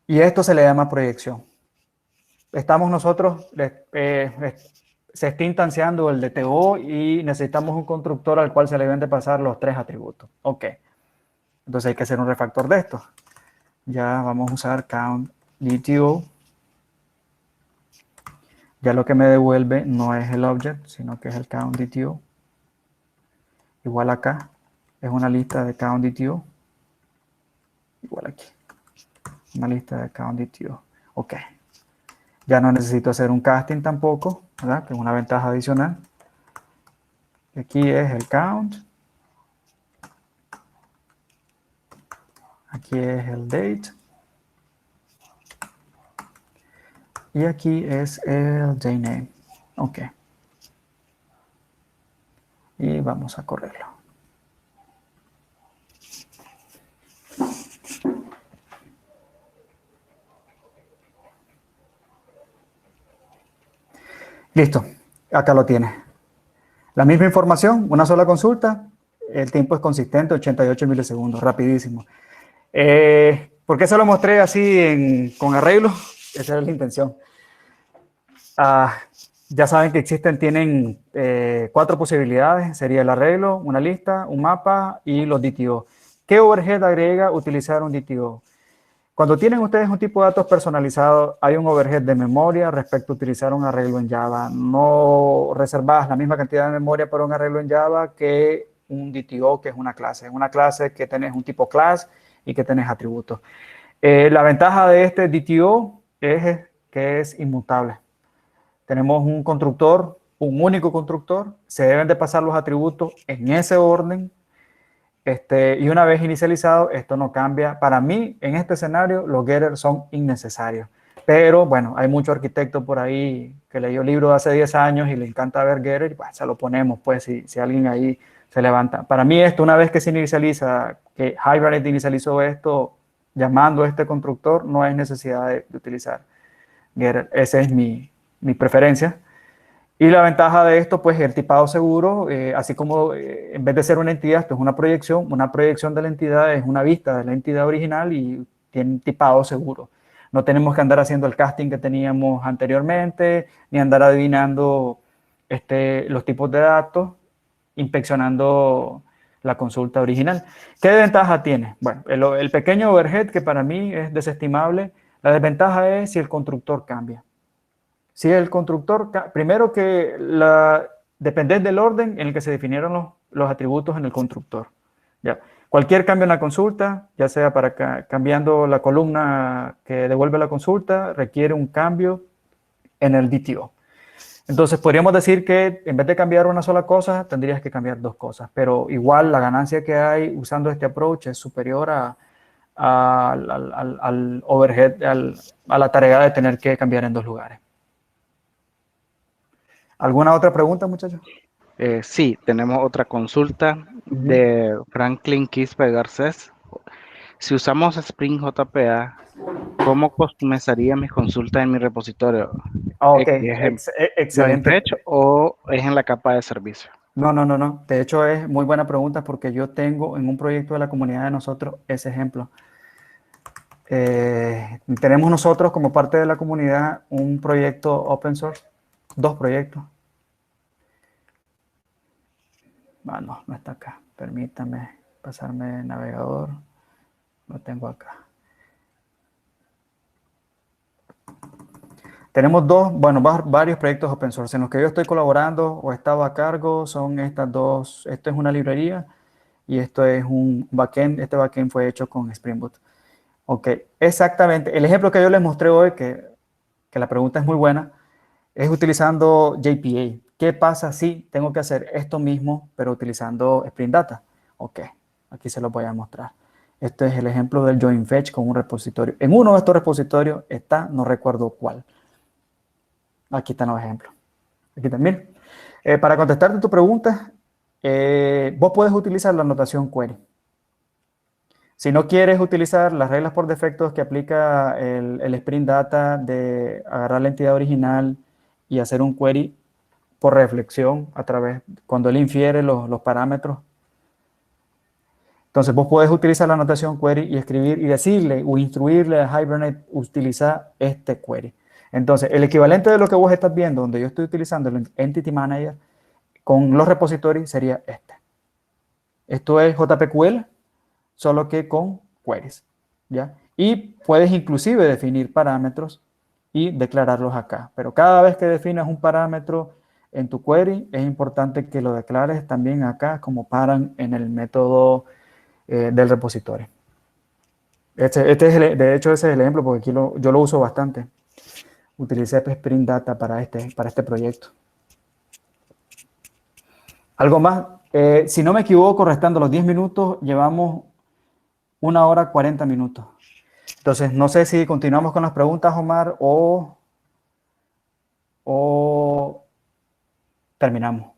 Y esto se le llama proyección. Estamos nosotros, se está instanciando el DTO y necesitamos un constructor al cual se le deben de pasar los tres atributos. Ok. Entonces hay que hacer un refactor de esto. Ya vamos a usar count DTO. Ya lo que me devuelve no es el object, sino que es el count DTO. Igual acá, es una lista de count DTO. Igual aquí. Una lista de count DTO. Ok. Ya no necesito hacer un casting tampoco, ¿verdad? Que es una ventaja adicional. Aquí es el count. Aquí es el date. Y aquí es el datename. Ok. Y vamos a correrlo. Listo. Acá lo tiene. La misma información, una sola consulta. El tiempo es consistente, 88 milisegundos, rapidísimo. ¿Por qué se lo mostré así con arreglo? Esa era la intención. Ya saben que tienen 4 posibilidades. Sería el arreglo, una lista, un mapa y los DTO. ¿Qué overhead agrega utilizar un DTO? Cuando tienen ustedes un tipo de datos personalizado, hay un overhead de memoria respecto a utilizar un arreglo en Java. No reservas la misma cantidad de memoria para un arreglo en Java que un DTO, que es una clase. Es una clase que tenés un tipo class y que tenés atributos. La ventaja de este DTO es que es inmutable. Tenemos un constructor, un único constructor. Se deben de pasar los atributos en ese orden. Y una vez inicializado, esto no cambia. Para mí, en este escenario, los getters son innecesarios. Pero, bueno, hay mucho arquitecto por ahí que leyó libros de hace 10 años y le encanta ver getter, pues se lo ponemos, pues, si alguien ahí se levanta. Para mí esto, una vez que se inicializa, que Hibernate inicializó esto, llamando a este constructor, no hay necesidad de utilizar getter. Esa es mi preferencia. Y la ventaja de esto, pues, es el tipado seguro, así como en vez de ser una entidad, esto es una proyección de la entidad es una vista de la entidad original y tiene tipado seguro. No tenemos que andar haciendo el casting que teníamos anteriormente, ni andar adivinando los tipos de datos, inspeccionando la consulta original. ¿Qué ventaja tiene? Bueno, el pequeño overhead, que para mí es desestimable. La desventaja es si el constructor cambia. Si el constructor, primero que depende del orden en el que se definieron los atributos en el constructor. ¿Ya? Cualquier cambio en la consulta, ya sea para cambiando la columna que devuelve la consulta, requiere un cambio en el DTO. Entonces, podríamos decir que en vez de cambiar una sola cosa, tendrías que cambiar dos cosas, pero igual la ganancia que hay usando este approach es superior al overhead, a la tarea de tener que cambiar en dos lugares. ¿Alguna otra pregunta, muchachos? Sí, tenemos otra consulta de Franklin Quispe Garcés. Si usamos Spring JPA, ¿cómo customizaría mis consultas en mi repositorio? Ok, ¿Es en excelente. Fetch o es en la capa de servicio? No. De hecho, es muy buena pregunta porque yo tengo en un proyecto de la comunidad de nosotros ese ejemplo. Tenemos nosotros como parte de la comunidad un proyecto open source, dos proyectos. No está acá. Permítame pasarme el navegador. Lo tengo acá. Tenemos varios proyectos open source en los que yo estoy colaborando o he estado a cargo. Son estas dos. Esto es una librería y esto es un backend. Este backend fue hecho con Spring Boot. Ok, exactamente. El ejemplo que yo les mostré hoy, que la pregunta es muy buena, es utilizando JPA. ¿Qué pasa si tengo que hacer esto mismo, pero utilizando Spring Data? Ok, aquí se lo voy a mostrar. Este es el ejemplo del join fetch con un repositorio. En uno de estos repositorios está, no recuerdo cuál. Aquí están los ejemplos. Aquí también. Para contestarte tu pregunta, vos puedes utilizar la notación query. Si no quieres utilizar las reglas por defecto que aplica el Spring Data de agarrar la entidad original y hacer un query por reflexión a través, cuando él infiere los parámetros. Entonces vos podés utilizar la notación query y escribir y decirle o instruirle a Hibernate utilizar este query. Entonces el equivalente de lo que vos estás viendo, donde yo estoy utilizando el Entity Manager con los repositorios sería este. Esto es JPQL, solo que con queries, ¿ya? Y puedes inclusive definir parámetros y declararlos acá. Pero cada vez que definas un parámetro en tu query, es importante que lo declares también acá como paran en el método del repositorio. De hecho, ese es el ejemplo porque aquí yo lo uso bastante. Utilicé Spring Data para este proyecto. ¿Algo más? Si no me equivoco, restando los 10 minutos, llevamos 1 hora 40 minutos. Entonces, no sé si continuamos con las preguntas, Omar, o terminamos.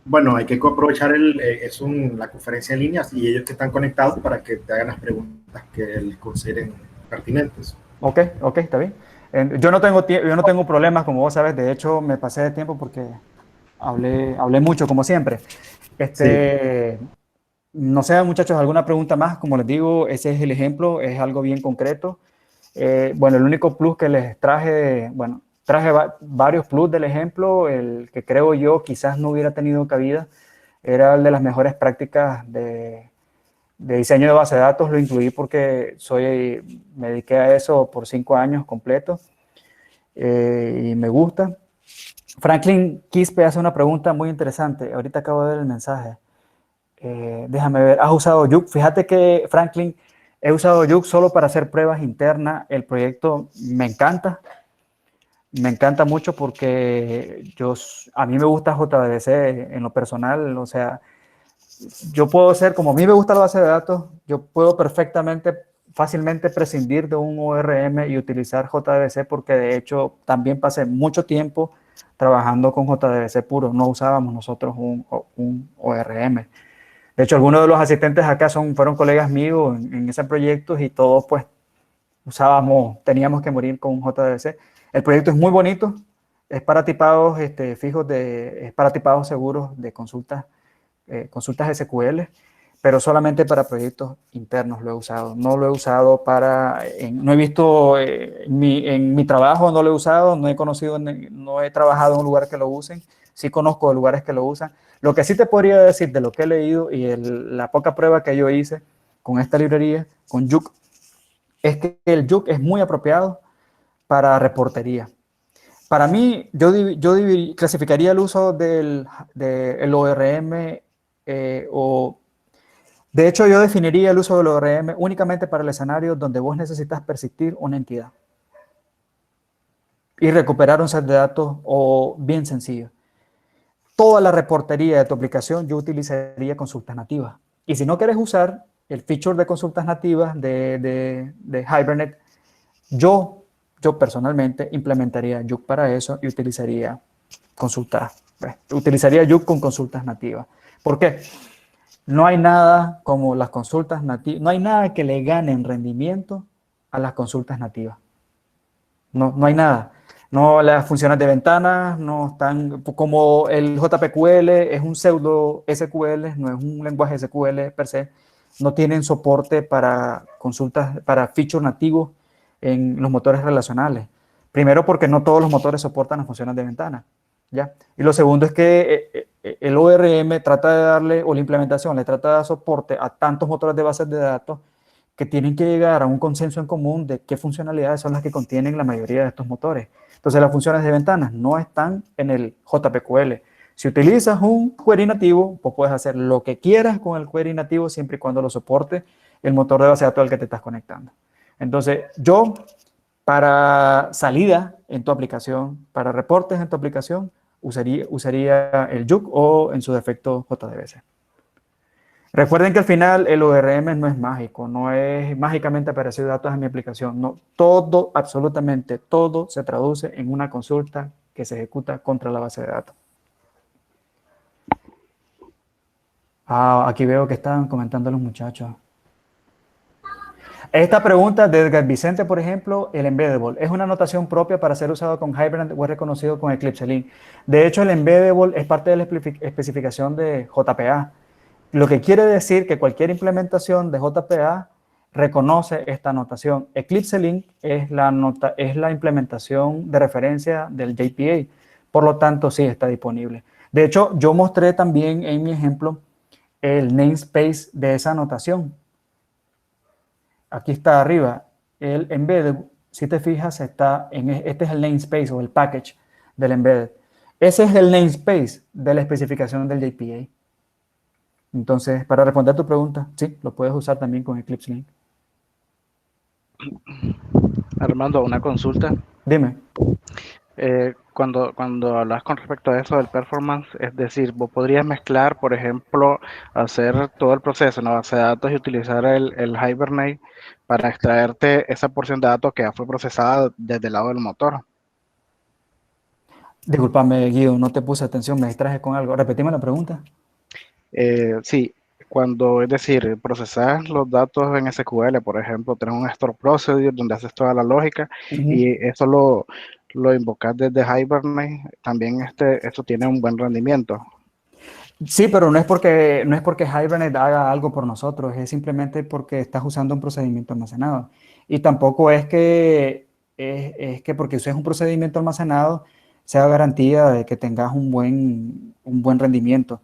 Bueno, hay que aprovechar la conferencia en línea y ellos que están conectados para que te hagan las preguntas que les consideren pertinentes. Ok, está bien. Yo no tengo problemas, como vos sabes. De hecho, me pasé de tiempo porque hablé mucho, como siempre. Sí. No sé, muchachos, ¿alguna pregunta más? Como les digo, ese es el ejemplo, es algo bien concreto. Bueno, el único plus que les traje, traje varios plus del ejemplo. El que creo yo quizás no hubiera tenido cabida era el de las mejores prácticas de diseño de base de datos. Lo incluí porque me dediqué a eso por 5 años completos y me gusta. Franklin Quispe hace una pregunta muy interesante. Ahorita acabo de ver el mensaje. Déjame ver, ¿has usado Yux? Fíjate que, Franklin, he usado Yux solo para hacer pruebas internas. El proyecto me encanta mucho porque a mí me gusta JDBC en lo personal. O sea, yo puedo como a mí me gusta la base de datos, yo puedo fácilmente prescindir de un ORM y utilizar JDBC porque de hecho también pasé mucho tiempo trabajando con JDBC puro. No usábamos nosotros un ORM. De hecho, algunos de los asistentes acá fueron colegas míos en ese proyecto y todos pues teníamos que morir con JDBC. El proyecto es muy bonito, es para tipados fijos, es para tipados seguros de consultas SQL, pero solamente para proyectos internos lo he usado. No lo he usado no he visto en mi trabajo, no lo he usado, no he trabajado en un lugar que lo usen. Sí conozco de lugares que lo usan. Lo que sí te podría decir de lo que he leído y la poca prueba que yo hice con esta librería, con Yux, es que el Yux es muy apropiado para reportería. Para mí, yo clasificaría el uso del ORM De hecho, yo definiría el uso del ORM únicamente para el escenario donde vos necesitas persistir una entidad y recuperar un set de datos o bien sencillo. Toda la reportería de tu aplicación yo utilizaría consultas nativas. Y si no quieres usar el feature de consultas nativas de Hibernate, yo personalmente implementaría Yug para eso y utilizaría Yug con consultas nativas. ¿Por qué? No hay nada como las consultas nativas, no hay nada que le gane en rendimiento a las consultas nativas. No hay nada. No, las funciones de ventanas no están, como el JPQL es un pseudo SQL, no es un lenguaje SQL per se, no tienen soporte para consultas, para features nativos en los motores relacionales. Primero porque no todos los motores soportan las funciones de ventana, ¿ya? Y lo segundo es que el ORM trata de darle, o la implementación le trata de dar soporte a tantos motores de bases de datos que tienen que llegar a un consenso en común de qué funcionalidades son las que contienen la mayoría de estos motores. Entonces las funciones de ventanas no están en el JPQL. Si utilizas un query nativo, pues puedes hacer lo que quieras con el query nativo siempre y cuando lo soporte el motor de base de datos al que te estás conectando. Entonces yo, para salida en tu aplicación, para reportes en tu aplicación, usaría el Yug o en su defecto JDBC. Recuerden que al final el ORM no es mágico, no es mágicamente aparecer datos en mi aplicación. No, todo, absolutamente todo se traduce en una consulta que se ejecuta contra la base de datos. Aquí veo que están comentando los muchachos. Esta pregunta de Edgar Vicente, por ejemplo, el embeddable, ¿es una notación propia para ser usado con Hibernate o es reconocido con Eclipse Link? De hecho, el embeddable es parte de la especificación de JPA. Lo que quiere decir que cualquier implementación de JPA reconoce esta notación. Eclipse Link es la implementación de referencia del JPA. Por lo tanto, sí está disponible. De hecho, yo mostré también en mi ejemplo el namespace de esa notación. Aquí está arriba. El embedded, si te fijas, este es el namespace o el package del embedded. Ese es el namespace de la especificación del JPA. Entonces, para responder a tu pregunta, sí, lo puedes usar también con Eclipse Link. Armando, una consulta. Dime. Cuando hablas con respecto a eso del performance, es decir, vos podrías mezclar, por ejemplo, hacer todo el proceso en la base de datos y utilizar el Hibernate para extraerte esa porción de datos que ya fue procesada desde el lado del motor. Discúlpame, Guido, no te puse atención, me distraje con algo. Repetime la pregunta. Sí, es decir, procesas los datos en SQL, por ejemplo, tienes un store procedure donde haces toda la lógica y eso lo invocas desde Hibernate, también esto tiene un buen rendimiento. Sí, pero no es porque Hibernate haga algo por nosotros, es simplemente porque estás usando un procedimiento almacenado. Y tampoco es que porque uses un procedimiento almacenado sea garantía de que tengas un buen rendimiento.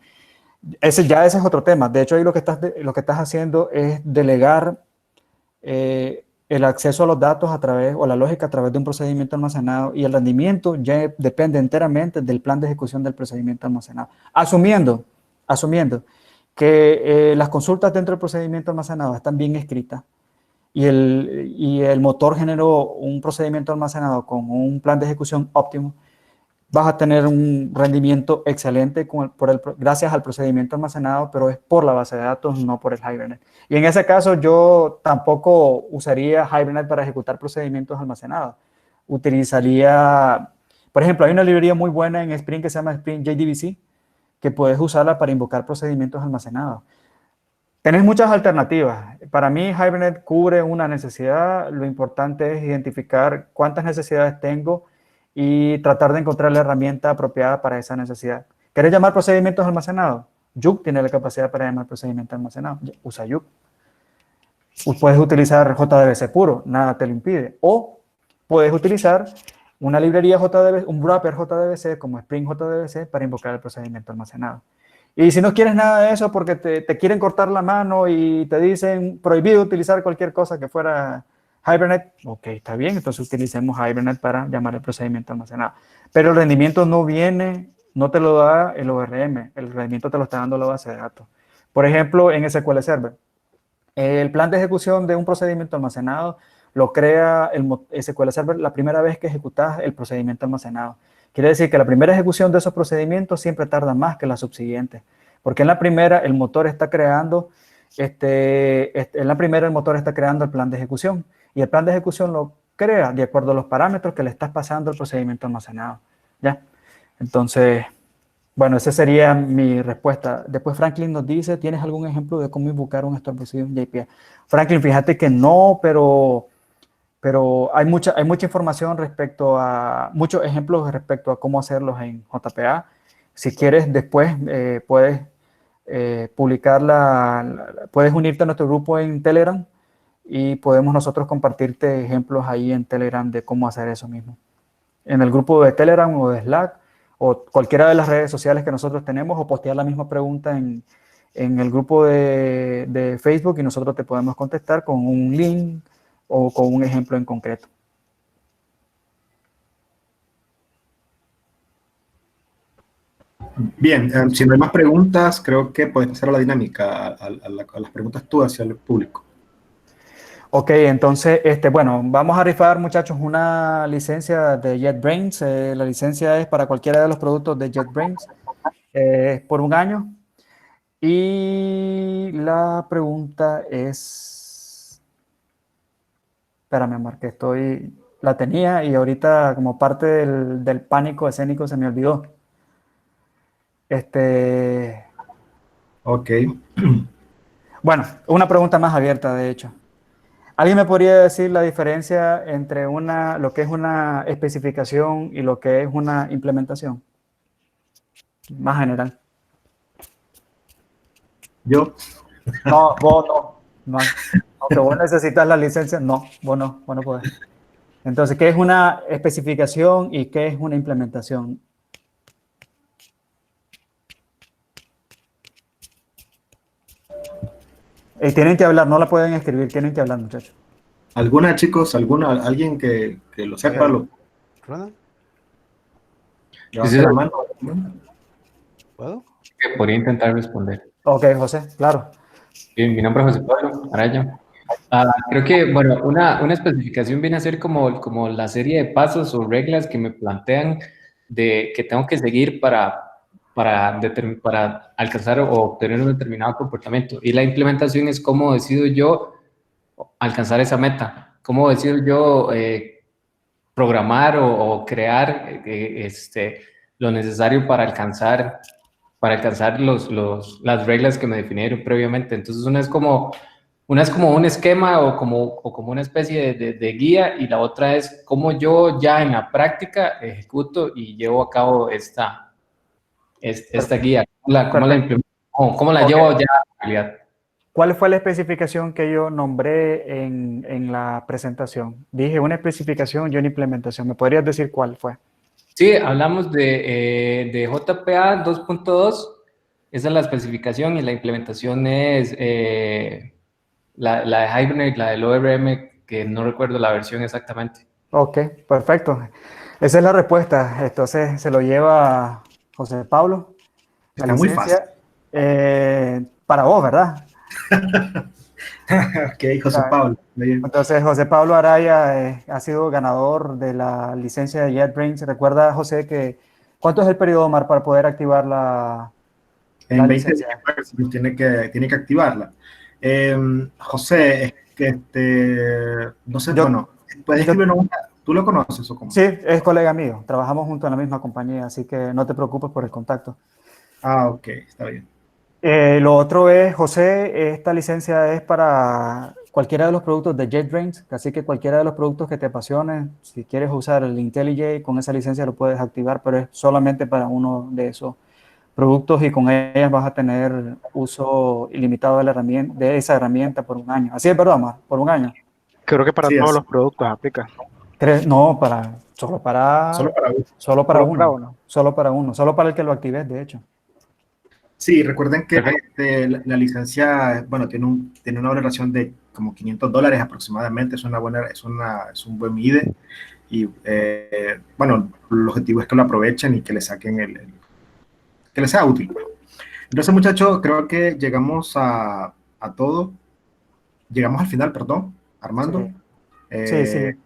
Ese es otro tema. De hecho, ahí lo que estás haciendo es delegar el acceso a los datos o la lógica a través de un procedimiento almacenado, y el rendimiento ya depende enteramente del plan de ejecución del procedimiento almacenado. Asumiendo que las consultas dentro del procedimiento almacenado están bien escritas y el motor generó un procedimiento almacenado con un plan de ejecución óptimo, vas a tener un rendimiento excelente gracias al procedimiento almacenado, pero es por la base de datos, no por el Hibernate. Y en ese caso yo tampoco usaría Hibernate para ejecutar procedimientos almacenados. Utilizaría, por ejemplo, hay una librería muy buena en Spring que se llama Spring JDBC, que puedes usarla para invocar procedimientos almacenados. Tenés muchas alternativas. Para mí Hibernate cubre una necesidad. Lo importante es identificar cuántas necesidades tengo y tratar de encontrar la herramienta apropiada para esa necesidad. ¿Querés llamar procedimientos almacenados? Yug tiene la capacidad para llamar procedimientos almacenados. Usa Yug. Puedes utilizar JDBC puro, nada te lo impide. O puedes utilizar una librería JDBC, un wrapper JDBC como Spring JDBC para invocar el procedimiento almacenado. Y si no quieres nada de eso porque te quieren cortar la mano y te dicen prohibido utilizar cualquier cosa que fuera Hibernate, ok, está bien, entonces utilicemos Hibernate para llamar el procedimiento almacenado. Pero el rendimiento no te lo da el ORM, el rendimiento te lo está dando la base de datos. Por ejemplo, en SQL Server, el plan de ejecución de un procedimiento almacenado lo crea el SQL Server la primera vez que ejecutas el procedimiento almacenado. Quiere decir que la primera ejecución de esos procedimientos siempre tarda más que la subsiguiente, porque en la primera el motor está creando el plan de ejecución, y el plan de ejecución lo crea de acuerdo a los parámetros que le estás pasando al procedimiento almacenado, ¿ya? Entonces, bueno, esa sería mi respuesta. Después Franklin nos dice, ¿tienes algún ejemplo de cómo invocar un store proceeding en JPA? Franklin, fíjate que no, pero hay mucha información respecto a, muchos ejemplos respecto a cómo hacerlos en JPA. Si quieres, después puedes puedes unirte a nuestro grupo en Telegram y podemos nosotros compartirte ejemplos ahí en Telegram de cómo hacer eso mismo. En el grupo de Telegram o de Slack o cualquiera de las redes sociales que nosotros tenemos, o postear la misma pregunta en el grupo de Facebook y nosotros te podemos contestar con un link o con un ejemplo en concreto. Bien, si no hay más preguntas, creo que puedes pasar a la dinámica, a las preguntas tú hacia el público. Ok, entonces, bueno, vamos a rifar, muchachos, una licencia de JetBrains. La licencia es para cualquiera de los productos de JetBrains por un año. Y la pregunta es... Espérame, Amar, que la tenía y ahorita como parte del pánico escénico se me olvidó. Ok. Bueno, una pregunta más abierta, de hecho. ¿Alguien me podría decir la diferencia entre lo que es una especificación y lo que es una implementación? Más general. Yo. No, vos no. No. Aunque vos necesitas la licencia, no, vos no podés. Entonces, ¿qué es una especificación y qué es una implementación? Tienen que hablar, no la pueden escribir, tienen que hablar, muchachos. ¿Alguna, chicos? ¿Alguien que lo sepa? ¿Ronald? Levanta la mano. ¿Puedo? Que podría intentar responder. Ok, José, claro. Bien, mi nombre es José Pablo Araya. Creo que, bueno, una especificación viene a ser como la serie de pasos o reglas que me plantean que tengo que seguir para alcanzar o obtener un determinado comportamiento. Y la implementación es cómo decido yo alcanzar esa meta, cómo decido yo programar o crear lo necesario para alcanzar las reglas que me definieron previamente. Entonces, una es como un esquema o como una especie de guía, y la otra es cómo yo ya en la práctica ejecuto y llevo a cabo esta guía, cómo la llevo ya a la realidad. ¿Cuál fue la especificación que yo nombré en la presentación? Dije una especificación y una implementación. ¿Me podrías decir cuál fue? Sí, hablamos de JPA 2.2. Esa es la especificación, y la implementación es la de Hibernate, la del ORM, que no recuerdo la versión exactamente. Ok, perfecto. Esa es la respuesta. Entonces se lo lleva José Pablo. Está muy fácil. Para vos, ¿verdad? Ok, José Pablo. Entonces, José Pablo Araya ha sido ganador de la licencia de JetBrains. Recuerda, José, ¿cuánto es el periodo, Omar, para poder activar la licencia? Tiene que activarla. José, es que no sé, ¿puedes escribirlo una? ¿Tú lo conoces o cómo? Sí, es colega mío. Trabajamos juntos en la misma compañía, así que no te preocupes por el contacto. Ah, ok, está bien. Lo otro es, José, esta licencia es para cualquiera de los productos de JetBrains, así que cualquiera de los productos que te apasionen, si quieres usar el IntelliJ, con esa licencia lo puedes activar, pero es solamente para uno de esos productos, y con ellas vas a tener uso ilimitado de esa herramienta por un año. Así es, ¿verdad, Omar? Por un año. Creo que para todos los productos aplica. No, solo para uno. Solo para el que lo actives, de hecho. Sí, recuerden que la licencia, bueno, tiene una valoración de como $500 aproximadamente. Es un buen MIDE, y bueno, el objetivo es que lo aprovechen y que le saquen que les sea útil. Entonces, muchachos, creo que llegamos a todo. Llegamos al final, perdón, Armando. Sí.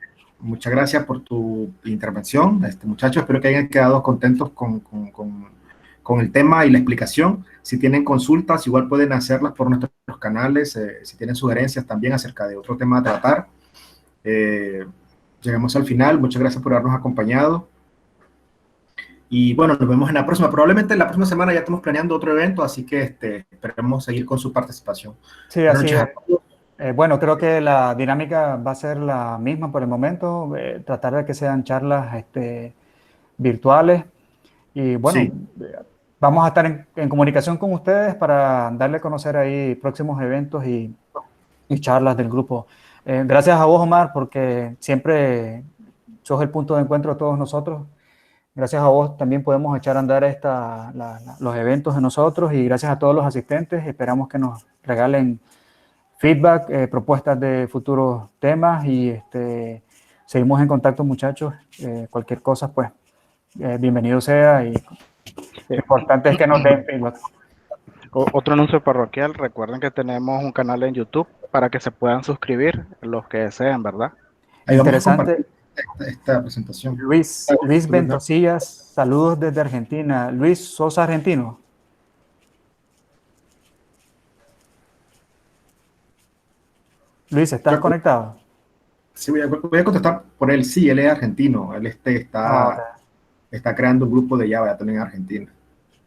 Muchas gracias por tu intervención. Muchachos, espero que hayan quedado contentos con el tema y la explicación. Si tienen consultas, igual pueden hacerlas por nuestros canales. Si tienen sugerencias también acerca de otro tema a tratar. Llegamos al final. Muchas gracias por habernos acompañado. Y bueno, nos vemos en la próxima. Probablemente la próxima semana ya estamos planeando otro evento, así que esperemos seguir con su participación. Sí, así es. Bueno, creo que la dinámica va a ser la misma por el momento, tratar de que sean charlas virtuales y bueno, Sí. Vamos a estar en comunicación con ustedes para darle a conocer ahí próximos eventos y charlas del grupo. Gracias a vos, Omar, porque siempre sos el punto de encuentro de todos nosotros. Gracias a vos también podemos echar a andar los eventos de nosotros y gracias a todos los asistentes. Esperamos que nos regalen feedback, propuestas de futuros temas y seguimos en contacto, muchachos. Cualquier cosa, pues, bienvenido sea y lo importante es que nos den feedback. Otro anuncio parroquial, recuerden que tenemos un canal en YouTube para que se puedan suscribir los que deseen, ¿verdad? Ahí vamos a Interesante. compartir esta presentación. Luis Ventosillas, saludos desde Argentina. Luis, ¿sos argentino? Luis, ¿estás conectado? Sí, voy a contestar por él. Sí, él es argentino. Él está creando un grupo de Java también en Argentina.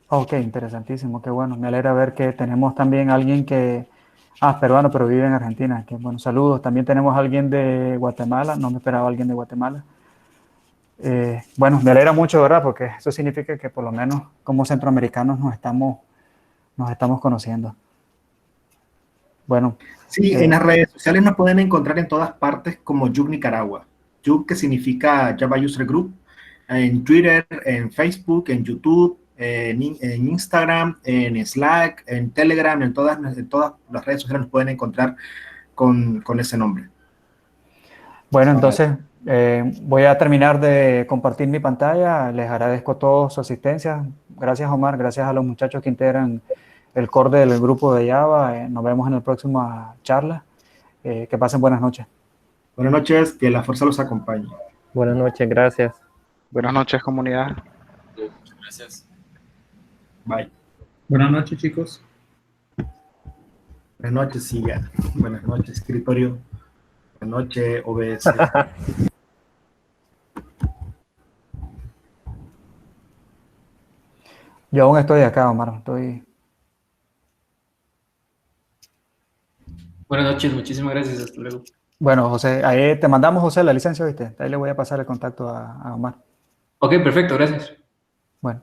Ok, interesantísimo, qué bueno. Me alegra ver que tenemos también alguien que... peruano, pero vive en Argentina. Que bueno, saludos. También tenemos alguien de Guatemala. No me esperaba alguien de Guatemala. Bueno, me alegra mucho, ¿verdad? Porque eso significa que por lo menos como centroamericanos nos estamos conociendo. Bueno. Sí, en las redes sociales nos pueden encontrar en todas partes como Yug Nicaragua. Yug, que significa Java User Group. En Twitter, en Facebook, en YouTube, en Instagram, en Slack, en Telegram, en todas las redes sociales nos pueden encontrar con ese nombre. Bueno, entonces voy a terminar de compartir mi pantalla. Les agradezco a todos su asistencia. Gracias, Omar. Gracias a los muchachos que integran el core del grupo de Java. Nos vemos en la próxima charla. Que pasen buenas noches. Buenas noches, que la fuerza los acompañe. Buenas noches, gracias. Buenas noches, comunidad. Gracias. Bye. Buenas noches, chicos. Buenas noches, Siga. Buenas noches, escritorio. Buenas noches, OBS. Yo aún estoy acá, Omar. Buenas noches, muchísimas gracias. Hasta luego. Bueno, José, ahí te mandamos, José, la licencia, ¿viste? Ahí le voy a pasar el contacto a Omar. Ok, perfecto, gracias. Bueno.